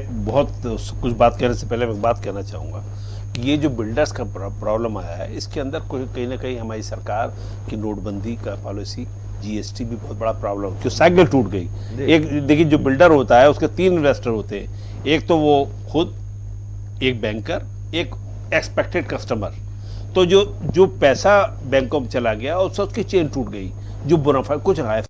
कुछ बात कहने से पहले मैं बात कहना चाहूँगा कि ये जो बिल्डर्स का प्रॉब्लम आया है, इसके अंदर कहीं ना कहीं हमारी सरकार की नोटबंदी का पॉलिसी, GST भी बहुत बड़ा प्रॉब्लम, क्यों साइकिल टूट गई। एक देखिए, जो बिल्डर होता है उसके 3 इन्वेस्टर होते हैं, एक तो वो खुद, एक बैंकर, एक एक्सपेक्टेड कस्टमर। तो जो पैसा बैंकों में चला गया और उसकी चेन टूट गई, जो बोनाफाइड कुछ रहा है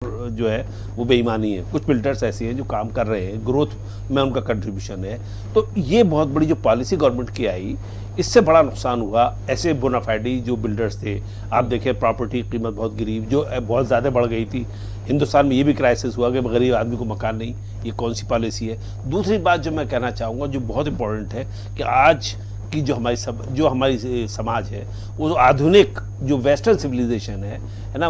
जो है वो बेईमानी है। कुछ बिल्डर्स ऐसे हैं जो काम कर रहे हैं, ग्रोथ में उनका कंट्रीब्यूशन है। तो ये बहुत बड़ी जो पॉलिसी गवर्नमेंट की आई, इससे बड़ा नुकसान हुआ। ऐसे बोनाफाइडी जो बिल्डर्स थे, आप देखिए प्रॉपर्टी की कीमत बहुत गिरी, जो बहुत ज़्यादा बढ़ गई थी। हिंदुस्तान में ये भी क्राइसिस हुआ कि गरीब आदमी को मकान नहीं, ये कौन सी पॉलिसी है। दूसरी बात जो मैं कहना चाहूँगा, जो बहुत इंपॉर्टेंट है, कि आज की जो हमारी समाज है, वो आधुनिक जो वेस्टर्न सिविलाइजेशन है ना,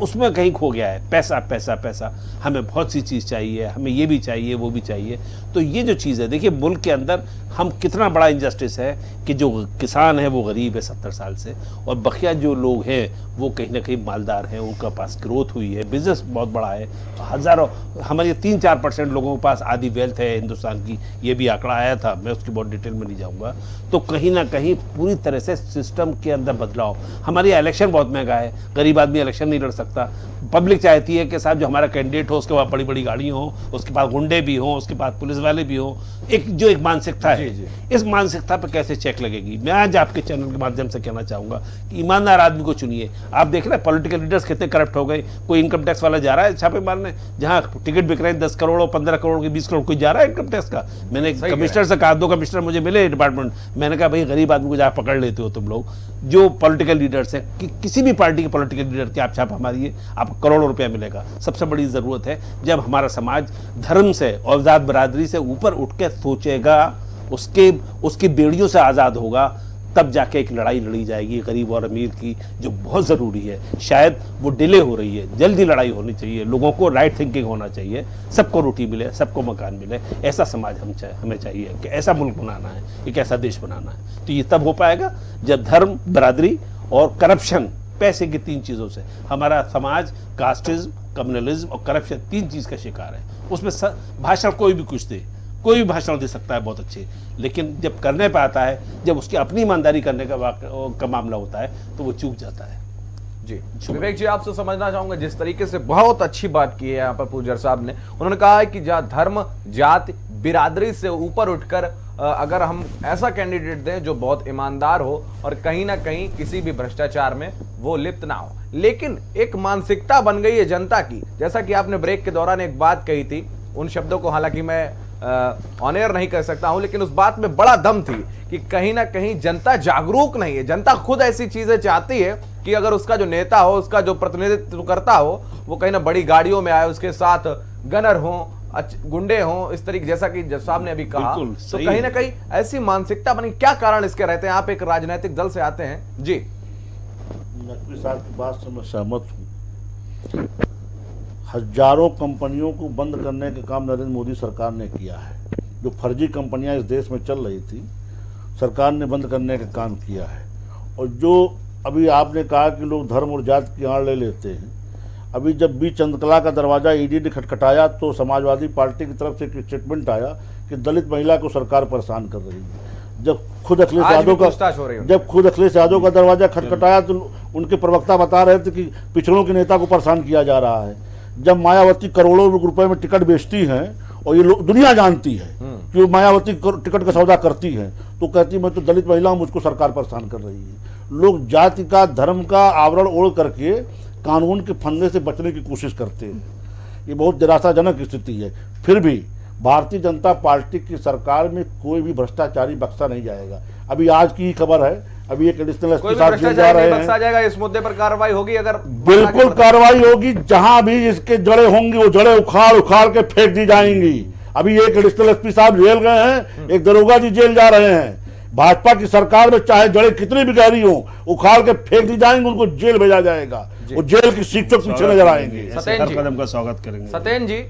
उसमें कहीं खो गया है। पैसा पैसा पैसा, हमें बहुत सी चीज़ चाहिए, हमें ये भी चाहिए वो भी चाहिए। तो ये जो चीज़ है, देखिए मुल्क के अंदर हम कितना बड़ा इंजस्टिस है कि जो किसान है वो गरीब है 70 साल से, और बकिया जो लोग हैं वो कहीं ना कहीं मालदार हैं, उनका पास ग्रोथ हुई है, बिजनेस बहुत बड़ा है। हज़ारों, हमारे 3-4% लोगों के पास आधी वेल्थ है हिंदुस्तान की, ये भी आंकड़ा आया था, मैं उसकी बहुत डिटेल में नहीं जाऊँगा। तो कहीं ना कहीं पूरी तरह से सिस्टम के अंदर बदलाव। हमारी इलेक्शन बहुत महंगा है, गरीब आदमी इलेक्शन नहीं लड़ सकता। पब्लिक चाहती है कि साहब जो हमारा कैंडिडेट हो उसके पास बड़ी बड़ी गाड़ियाँ हो, उसके पास गुंडे भी हों, उसके पास पुलिस वाले भी हों। एक मानसिकता है, इस मानसिकता पर कैसे चेक लगेगी? मैं आज आपके चैनल के माध्यम से कहना चाहूँगा कि ईमानदार आदमी को चुनिए। आप देख रहे हैं पॉलिटिकल लीडर्स कितने करप्ट हो गए। कोई इनकम टैक्स वाला जा रहा है छापे मारने, जहाँ टिकट बिक रहे हैं 10 करोड़ और 15 करोड़ के 20 करोड़, कोई जा रहा है इनकम टैक्स का। मैंने कमिश्नर से कहा, 2 कमिश्नर मुझे मिले डिपार्टमेंट, मैंने कहा भाई गरीब आदमी को जहाँ पकड़ लेते हो तुम लोग, जो पॉलिटिकल लीडर्स हैं, कि किसी भी पार्टी के पॉलिटिकल लीडर की आप छापा मारिए, आपको करोड़ों रुपया मिलेगा। सबसे बड़ी ज़रूरत है जब हमारा समाज धर्म से और जात बरादरी से ऊपर उठ के सोचेगा, उसकी बेड़ियों से आज़ाद होगा, तब जाके एक लड़ाई लड़ी जाएगी गरीब और अमीर की, जो बहुत ज़रूरी है। शायद वो डिले हो रही है, जल्दी लड़ाई होनी चाहिए। लोगों को राइट थिंकिंग होना चाहिए, सबको रोटी मिले, सबको मकान मिले। ऐसा समाज हमें चाहिए कि ऐसा मुल्क बनाना है, एक ऐसा देश बनाना है। तो ये तब हो पाएगा जब धर्म, बरादरी और करप्शन, पैसे की 3 चीज़ों से हमारा समाज, कास्टिज्म, कम्युनलिज्म और करप्शन 3 चीज़ का शिकार है। उसमें भाषण कोई भी कुछ दे, कोई भी भाषण दे सकता है बहुत अच्छे, लेकिन जब करने पे आता है, जब उसकी अपनी ईमानदारी करने का मामला होता है, तो वो चूक जाता है। जी विवेक जी, आपसे समझना चाहूंगा, जिस तरीके से बहुत अच्छी बात की है यहाँ पर पूजर साहब ने, उन्होंने कहा है कि जहाँ धर्म, जाति, बिरादरी से ऊपर उठकर अगर हम ऐसा कैंडिडेट दें जो बहुत ईमानदार हो और कहीं ना कहीं किसी भी भ्रष्टाचार में वो लिप्त ना हो। लेकिन एक मानसिकता बन गई है जनता की, जैसा कि आपने ब्रेक के दौरान एक बात कही थी, उन शब्दों को हालांकि मैं ऑन एयर नहीं कह सकता हूं, लेकिन उस बात में बड़ा दम थी कि कहीं ना कहीं जनता जागरूक नहीं है। जनता खुद ऐसी चीजें चाहती है कि अगर उसका जो नेता हो, उसका जो प्रतिनिधित्व करता हो, वो कहीं ना बड़ी गाड़ियों में आए, उसके साथ गनर हो, गुंडे हो, इस तरीके, जैसा कि जज साहब ने अभी कहा। तो कहीं ना कहीं ऐसी मानसिकता बनी। क्या कारण इसके रहते हैं? आप एक राजनीतिक दल से आते हैं जी। नकवी साहब की बात से मैं सहमत हूँ। हजारों कंपनियों को बंद करने का काम नरेंद्र मोदी सरकार ने किया है। जो फर्जी कंपनियां इस देश में चल रही थी, सरकार ने बंद करने का काम किया है। और जो अभी आपने कहा कि लोग धर्म और जाति की आड़ ले लेते हैं, अभी जब बी चंद्रकला का दरवाजा ईडी ने खटखटाया तो समाजवादी पार्टी की तरफ से एक स्टेटमेंट आया कि दलित महिला को सरकार परेशान कर रही है। जब खुद अखिलेश यादव का दरवाजा खटखटाया तो उनके प्रवक्ता बता रहे थे कि पिछड़ों के नेता को परेशान किया जा रहा है। जब मायावती करोड़ों रुपए में टिकट बेचती हैं और ये लोग, दुनिया जानती है कि वो मायावती टिकट का सौदा करती है, तो कहती मैं तो दलित महिला हूं, मुझको सरकार परेशान कर रही है। लोग जाति का, धर्म का आवरण ओढ़ करके कानून के फंदे से बचने की कोशिश करते हैं। ये बहुत निराशाजनक स्थिति है। फिर भी भारतीय जनता पार्टी की सरकार में कोई भी भ्रष्टाचारी बख्शा नहीं जाएगा। अभी आज की खबर है, अभी एक एडिशनल एसपी साहब जेल जा रहे हैं। जाएगा, इस मुद्दे पर कार्रवाई होगी। अगर बिल्कुल कार्रवाई होगी। जहां भी इसके जड़ें होंगी वो जड़ें उखाड़ के फेंक दी जाएंगी। अभी एक एडिशनल एसपी साहब जेल गए हैं, एक दरोगा जी जेल जा रहे हैं। भाजपा की सरकार में चाहे जड़ें कितनी भी गहरी हो, उखाड़ के फेंक दी जाएंगी, उनको जेल भेजा जाएगा। वो जेल की सीटों के पीछे नजर आएंगे। हर कदम का स्वागत करेंगे। सतेन जी,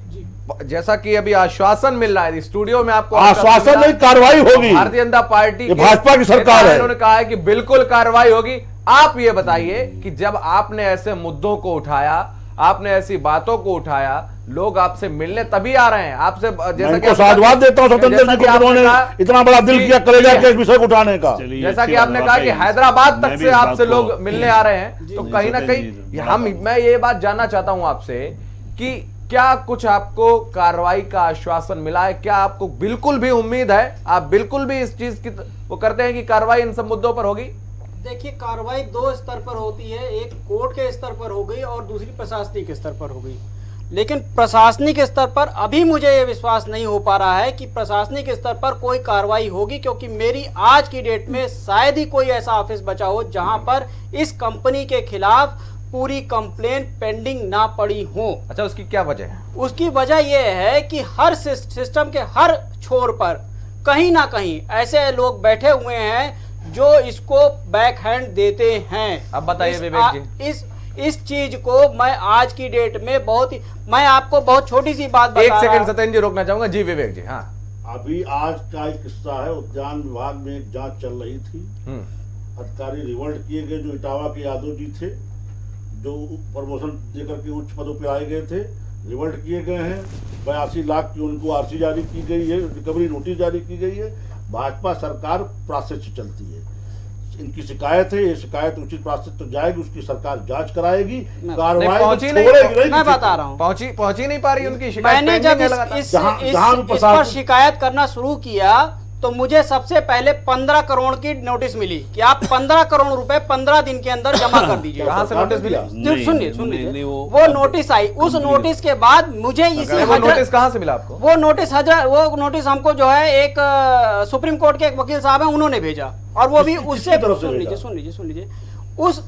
जैसा कि अभी आश्वासन मिल रहा है स्टूडियो में, आपको आश्वासन नहीं, कार्रवाई होगी। भारतीय जनता पार्टी, भाजपा की सरकार है, उन्होंने कहा है कि बिल्कुल कार्रवाई होगी। आप ये बताइए कि जब आपने ऐसे मुद्दों को उठाया, आपने ऐसी बातों को उठाया, लोग आपसे मिलने तभी आ रहे हैं आपसे। जैसा कि साधुवाद देता हूं स्वतंत्र जी को, उन्होंने इतना बड़ा दिल किया कलेजा के इस विषय को उठाने का। जैसा कि आपने कहा कि हैदराबाद तक से आपसे लोग मिलने आ रहे हैं, तो कहीं ना कहीं मैं ये बात जानना चाहता हूं आपसे कि क्या कुछ आपको कार्रवाई का आश्वासन मिला है? क्या आपको बिल्कुल भी उम्मीद है, आप बिल्कुल भी इस चीज की वो करते हैं कि कार्रवाई इन सब मुद्दों पर होगी? देखिए, कार्रवाई दो स्तर पर होती है। एक कोर्ट के स्तर पर हो गई और दूसरी प्रशासनिक स्तर पर हो गई। लेकिन प्रशासनिक स्तर पर अभी मुझे ये विश्वास नहीं हो पा रहा है कि प्रशासनिक स्तर पर कोई कार्रवाई होगी, क्योंकि मेरी आज की डेट में शायद ही कोई ऐसा ऑफिस बचा हो जहां पर इस कंपनी के खिलाफ पूरी कंप्लेन पेंडिंग ना पड़ी हो। अच्छा, उसकी क्या वजह है? उसकी वजह यह है कि हर सिस्टम के हर छोर पर कहीं ना कहीं ऐसे लोग बैठे हुए हैं जो इसको बैक हैंड देते हैं। अब बताइए विवेक जी। इस चीज को मैं आज की डेट में मैं आपको बहुत छोटी सी बात बता रहा हूं। 1 सेकंड सत्येंद्र जी रोकना चाहूंगा। जी विवेक जी। हाँ, अभी आज का एक किस्सा है, उद्यान विभाग में एक जांच चल रही थी। अधिकारी रिवॉल्ट किए गए जो इटावा के यादव जी थे, जो प्रमोशन देकर के उच्च पदों पर आए गए थे, रिवॉल्ट किए गए हैं। 82 लाख की उनको आरसी जारी की गई है, रिकवरी नोटिस जारी की गई है। भाजपा सरकार प्रोसेस से चलती है। इनकी शिकायत है, ये शिकायत उचित प्रोसेस तो जाएगी, उसकी सरकार जांच कराएगी, कार्रवाई पहुंची नहीं। मैं बता रहा हूँ, पहुंची नहीं पा रही उनकी शिकायत। मैंने जब इस पर शिकायत करना शुरू किया तो मुझे सबसे पहले 15 करोड़ की नोटिस मिली कि आप 15 करोड़ रुपए 15 दिन के अंदर जमा कर दीजिए। कहां से नोटिस मिली? सुनिए, वो नोटिस आई। उस नोटिस के बाद मुझे नोटिस कहां से मिला आपको? वो नोटिस हमको जो है एक सुप्रीम कोर्ट के एक वकील साहब है, उन्होंने भेजा। और वो भी उससे सुन लीजिए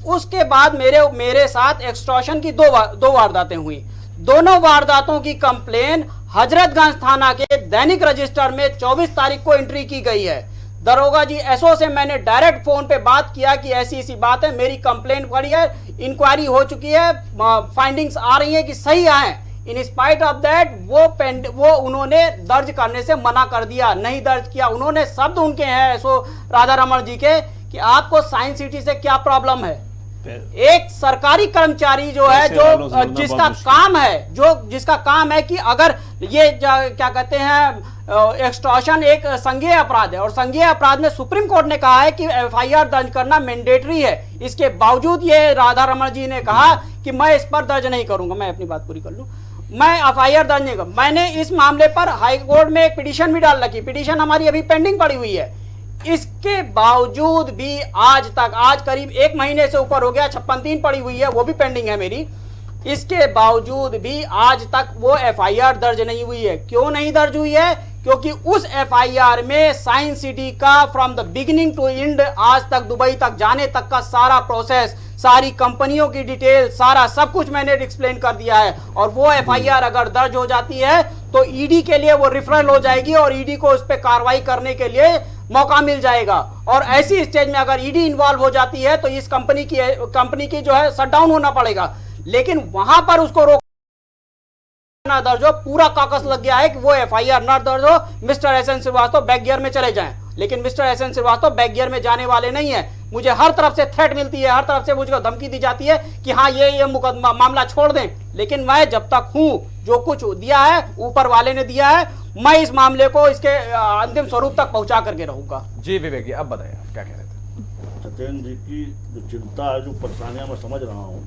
उसके बाद मेरे साथ एक्सटॉर्शन की दो वारदातें हुई। दोनों वारदातों की कंप्लेन हजरतगंज थाना के दैनिक रजिस्टर में 24 तारीख को एंट्री की गई है। दरोगा जी एसओ से मैंने डायरेक्ट फोन पे बात किया कि ऐसी बात है, मेरी कंप्लेन पड़ी है, इंक्वायरी हो चुकी है, फाइंडिंग्स आ रही है कि सही आए। इन स्पाइट ऑफ दैट वो उन्होंने दर्ज करने से मना कर दिया, नहीं दर्ज किया। उन्होंने शब्द उनके हैं एसओ राधा रमण जी के कि आपको साइंस सिटी से क्या प्रॉब्लम है। एक सरकारी कर्मचारी जो है, जो जिसका काम है कि अगर ये क्या कहते हैं एक्सटॉर्शन एक संज्ञेय अपराध है, और संज्ञेय अपराध में सुप्रीम कोर्ट ने कहा है कि एफआईआर दर्ज करना मैंडेटरी है। इसके बावजूद ये राधा रमण जी ने कहा कि मैं इस पर दर्ज नहीं करूंगा। मैं अपनी बात पूरी कर लूं, मैं एफआईआर दर्ज नहीं करूंगा। मैंने इस मामले पर हाई कोर्ट में एक पिटीशन भी डाल रखी। पिटीशन हमारी अभी पेंडिंग पड़ी हुई है। इसके बावजूद भी आज करीब 1 महीने से ऊपर हो गया, 56-3 पड़ी हुई है, वो भी पेंडिंग है मेरी। इसके बावजूद भी आज तक वो एफआईआर दर्ज नहीं हुई है। क्यों नहीं दर्ज हुई है? क्योंकि उस एफआईआर में साइंस सिटी का from the beginning to end आज तक दुबई तक जाने तक का सारा प्रोसेस, सारी कंपनियों की डिटेल, सारा सब कुछ मैंने एक्सप्लेन कर दिया है। और वो एफआईआर अगर दर्ज हो जाती है तो ईडी के लिए वो रिफरल हो जाएगी और ईडी को उस पर कार्रवाई करने के लिए मौका मिल जाएगा। और ऐसी स्टेज में अगर ईडी इन्वॉल्व हो जाती है तो इस कंपनी की जो है शटडाउन होना पड़ेगा। लेकिन वहां पर उसको रोक ना दर्ज हो, पूरा काकस लग गया है कि वो एफआईआर ना दर्ज हो, mister SN Srivastava back gear में चले जाएं। लेकिन mister SN Srivastava back gear में जाने वाले नहीं है। मुझे हर तरफ से थ्रेट मिलती है, हर तरफ से मुझे धमकी दी जाती है कि हाँ ये मुकदमा मामला छोड़ दें। लेकिन मैं जब तक हूं, जो कुछ दिया है ऊपर वाले ने दिया है, मैं इस मामले को इसके अंतिम स्वरूप तक पहुंचा करके रहूंगा। जी विवेक जी, अब बताइए आप क्या कह रहे थे। सत्येंद्र जी की जो चिंता है, जो परेशानियां मैं समझ रहा हूँ।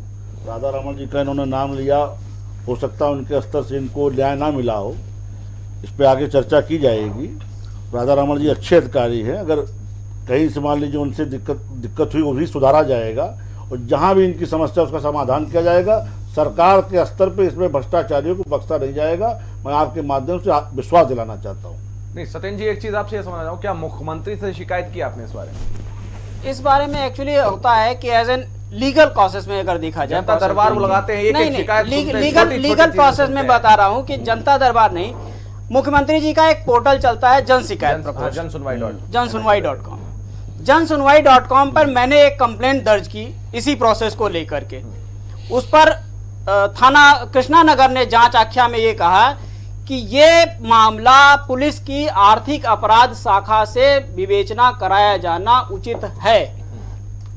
राधा रमन जी का इन्होंने नाम लिया, हो सकता है उनके स्तर से इनको न्याय ना मिला हो, इस पर आगे चर्चा की जाएगी। राधा रमन जी अच्छे अधिकारी हैं, अगर कहीं से मान लीजिए उनसे दिक्कत हुई वो भी सुधारा जाएगा और जहां भी इनकी समस्या उसका समाधान किया जाएगा। सरकार के स्तर पे इसमें भ्रष्टाचारियों को बख्शा नहीं जाएगा। मैं आपके माध्यम से विश्वास दिलाना चाहता हूँ। नहीं सत्येंद्र जी, एक चीज आपसे ये समझना चाहूँ, क्या मुख्यमंत्री से शिकायत की आपने इस बारे में? इस बारे में एक्चुअली होता है कि एज एन लीगल प्रोसेस में अगर देखा जाए, जनता दरबार वो लगाते हैं, एक शिकायत लीगल प्रोसेस में बता रहा हूं कि जनता दरबार नहीं, मुख्यमंत्री जी का एक पोर्टल चलता है जन शिकायत जनसुनवाई.com। जनसुनवाई.com पर मैंने एक कंप्लेंट दर्ज की इसी प्रोसेस को लेकर के। उस पर थाना कृष्णा नगर ने जांच आख्या में ये कहा कि ये मामला पुलिस की आर्थिक अपराध शाखा से विवेचना कराया जाना उचित है।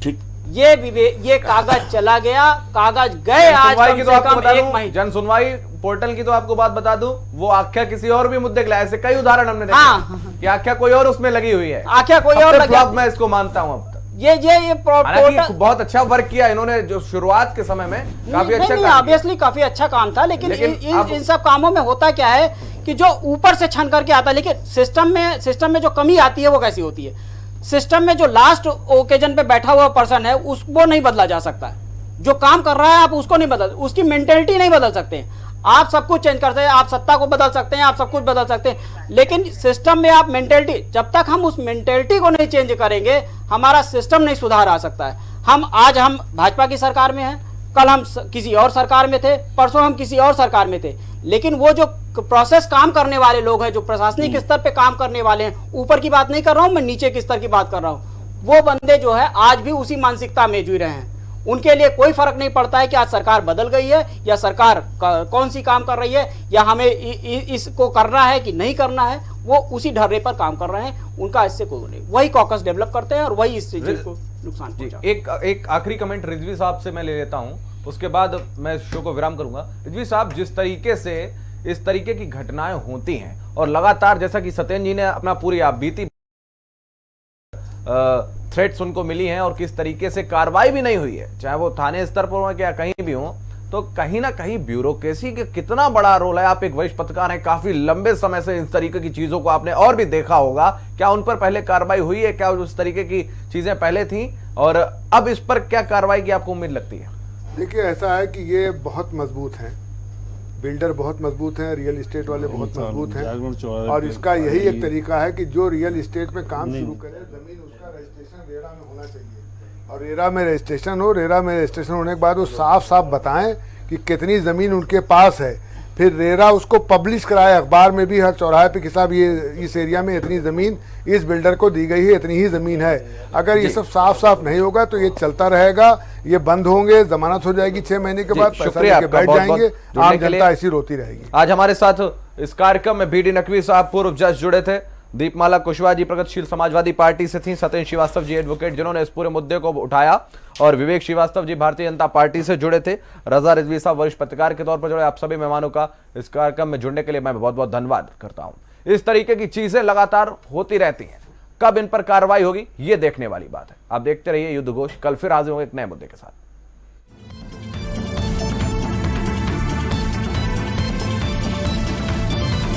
ठीक, ये कागज चला गया, कागज गए आज कम से कम 1 महीने। जन सुनवाई पोर्टल की तो आपको बात बता दूं, वो आख्या किसी और भी मुद्दे के लिए, ऐसे कई उदाहरण हमने देखे। हाँ, कि आख्या कोई और उसमें लगी हुई है, आख्या कोई और लगी। मैं इसको मानता हूं। अब तक ये पोर्टल बहुत अच्छा वर्क किया इन्होंने, जो शुरुआत के समय में काफी अच्छा काम, ऑब्वियसली काफी अच्छा काम था। लेकिन इन सब कामों में होता क्या है कि जो ऊपर से छन करके आता है, लेकिन सिस्टम में जो कमी आती है वो कैसी होती है, सिस्टम में जो लास्ट ओकेजन पे बैठा हुआ पर्सन है उसको नहीं बदला जा सकता है। जो काम कर रहा है आप उसको नहीं बदल, उसकी मेंटेलिटी नहीं बदल सकते। आप सब कुछ चेंज कर सकते हैं, आप सत्ता को बदल सकते हैं, आप सब कुछ बदल सकते हैं, लेकिन सिस्टम में आप मेंटेलिटी, जब तक हम उस मेंटेलिटी को नहीं चेंज करेंगे हमारा सिस्टम नहीं सुधार आ सकता है। आज हम भाजपा की सरकार में हैं, कल हम किसी और सरकार में थे, परसों हम किसी और सरकार में थे, लेकिन वो जो प्रोसेस काम करने वाले लोग हैं, जो प्रशासनिक स्तर पे काम करने वाले हैं, ऊपर की बात नहीं कर रहा हूं मैं, नीचे के स्तर की बात कर रहा हूं, वो बंदे जो है आज भी उसी मानसिकता में जी रहे हैं। उनके लिए कोई फर्क नहीं पड़ता है कि आज सरकार बदल गई है या सरकार कौन सी काम कर रही है या हमें इसको करना है कि नहीं करना है, वो उसी ढर्रे पर काम कर रहे हैं। उनका इससे कोई नहीं, वही कॉकस डेवलप करते हैं और वही इस चीज को नुकसान पहुंचाते हैं। एक आखिरी कमेंट रिजवी साहब से मैं ले लेता हूं, उसके बाद मैं शो को विराम करूंगा। रिजवी साहब, जिस तरीके से इस तरीके की घटनाएं होती हैं और लगातार, जैसा कि सत्येंद्र जी ने अपना पूरी आप बीती थ्रेट्स उनको मिली हैं और किस तरीके से कार्रवाई भी नहीं हुई है, चाहे वो थाने स्तर पर हो या कहीं भी हो, तो कहीं ना कहीं ब्यूरोक्रेसी का कितना बड़ा रोल है। आप एक वरिष्ठ पत्रकार हैं, काफी लंबे समय से इस तरीके की चीजों को आपने और भी देखा होगा, क्या उन पर पहले कार्रवाई हुई है, क्या उस तरीके की चीजें पहले थी और अब इस पर क्या कार्रवाई की आपको उम्मीद लगती है? देखिए, ऐसा है कि ये बहुत मजबूत हैं, बिल्डर बहुत मजबूत हैं, रियल इस्टेट वाले बहुत मजबूत हैं, और इसका यही एक तरीका है कि जो रियल इस्टेट में काम शुरू करे, जमीन उसका रजिस्ट्रेशन रेरा में होना चाहिए, और रेरा में रजिस्ट्रेशन हो, रेरा में रजिस्ट्रेशन होने के बाद वो साफ साफ बताएं कि कितनी ज़मीन उनके पास है, फिर रेरा उसको पब्लिश कराए अखबार में भी, हर चौराहे पे कि साहब ये इस एरिया में इतनी ज़मीन इस बिल्डर को दी गई है, इतनी ही ज़मीन है। अगर ये सब साफ साफ नहीं होगा तो ये चलता रहेगा, ये बंद होंगे, जमानत हो जाएगी 6 महीने के बाद, पैसा लेके बैठ जाएंगे, आम जनता ऐसी रोती रहेगी। आज हमारे साथ इस कार्यक्रम में बीडी नकवी साहब पूर्व जज जुड़े थे, दीपमाला कुशवाहा जी प्रगतिशील समाजवादी पार्टी से थी, सत्येंद्र श्रीवास्तव जी एडवोकेट जिन्होंने इस पूरे मुद्दे को उठाया, और विवेक श्रीवास्तव जी भारतीय जनता पार्टी से जुड़े थे, रजा रिजवी साहब वरिष्ठ पत्रकार के तौर पर जुड़े। आप सभी मेहमानों का इस कार्यक्रम में जुड़ने के लिए मैं बहुत बहुत धन्यवाद करता हूं। इस तरीके की चीजें लगातार होती रहती हैं, कब इन पर कार्रवाई होगी ये देखने वाली बात है। आप देखते रहिए युद्धघोष, कल फिर हाजिर होंगे एक नए मुद्दे के साथ।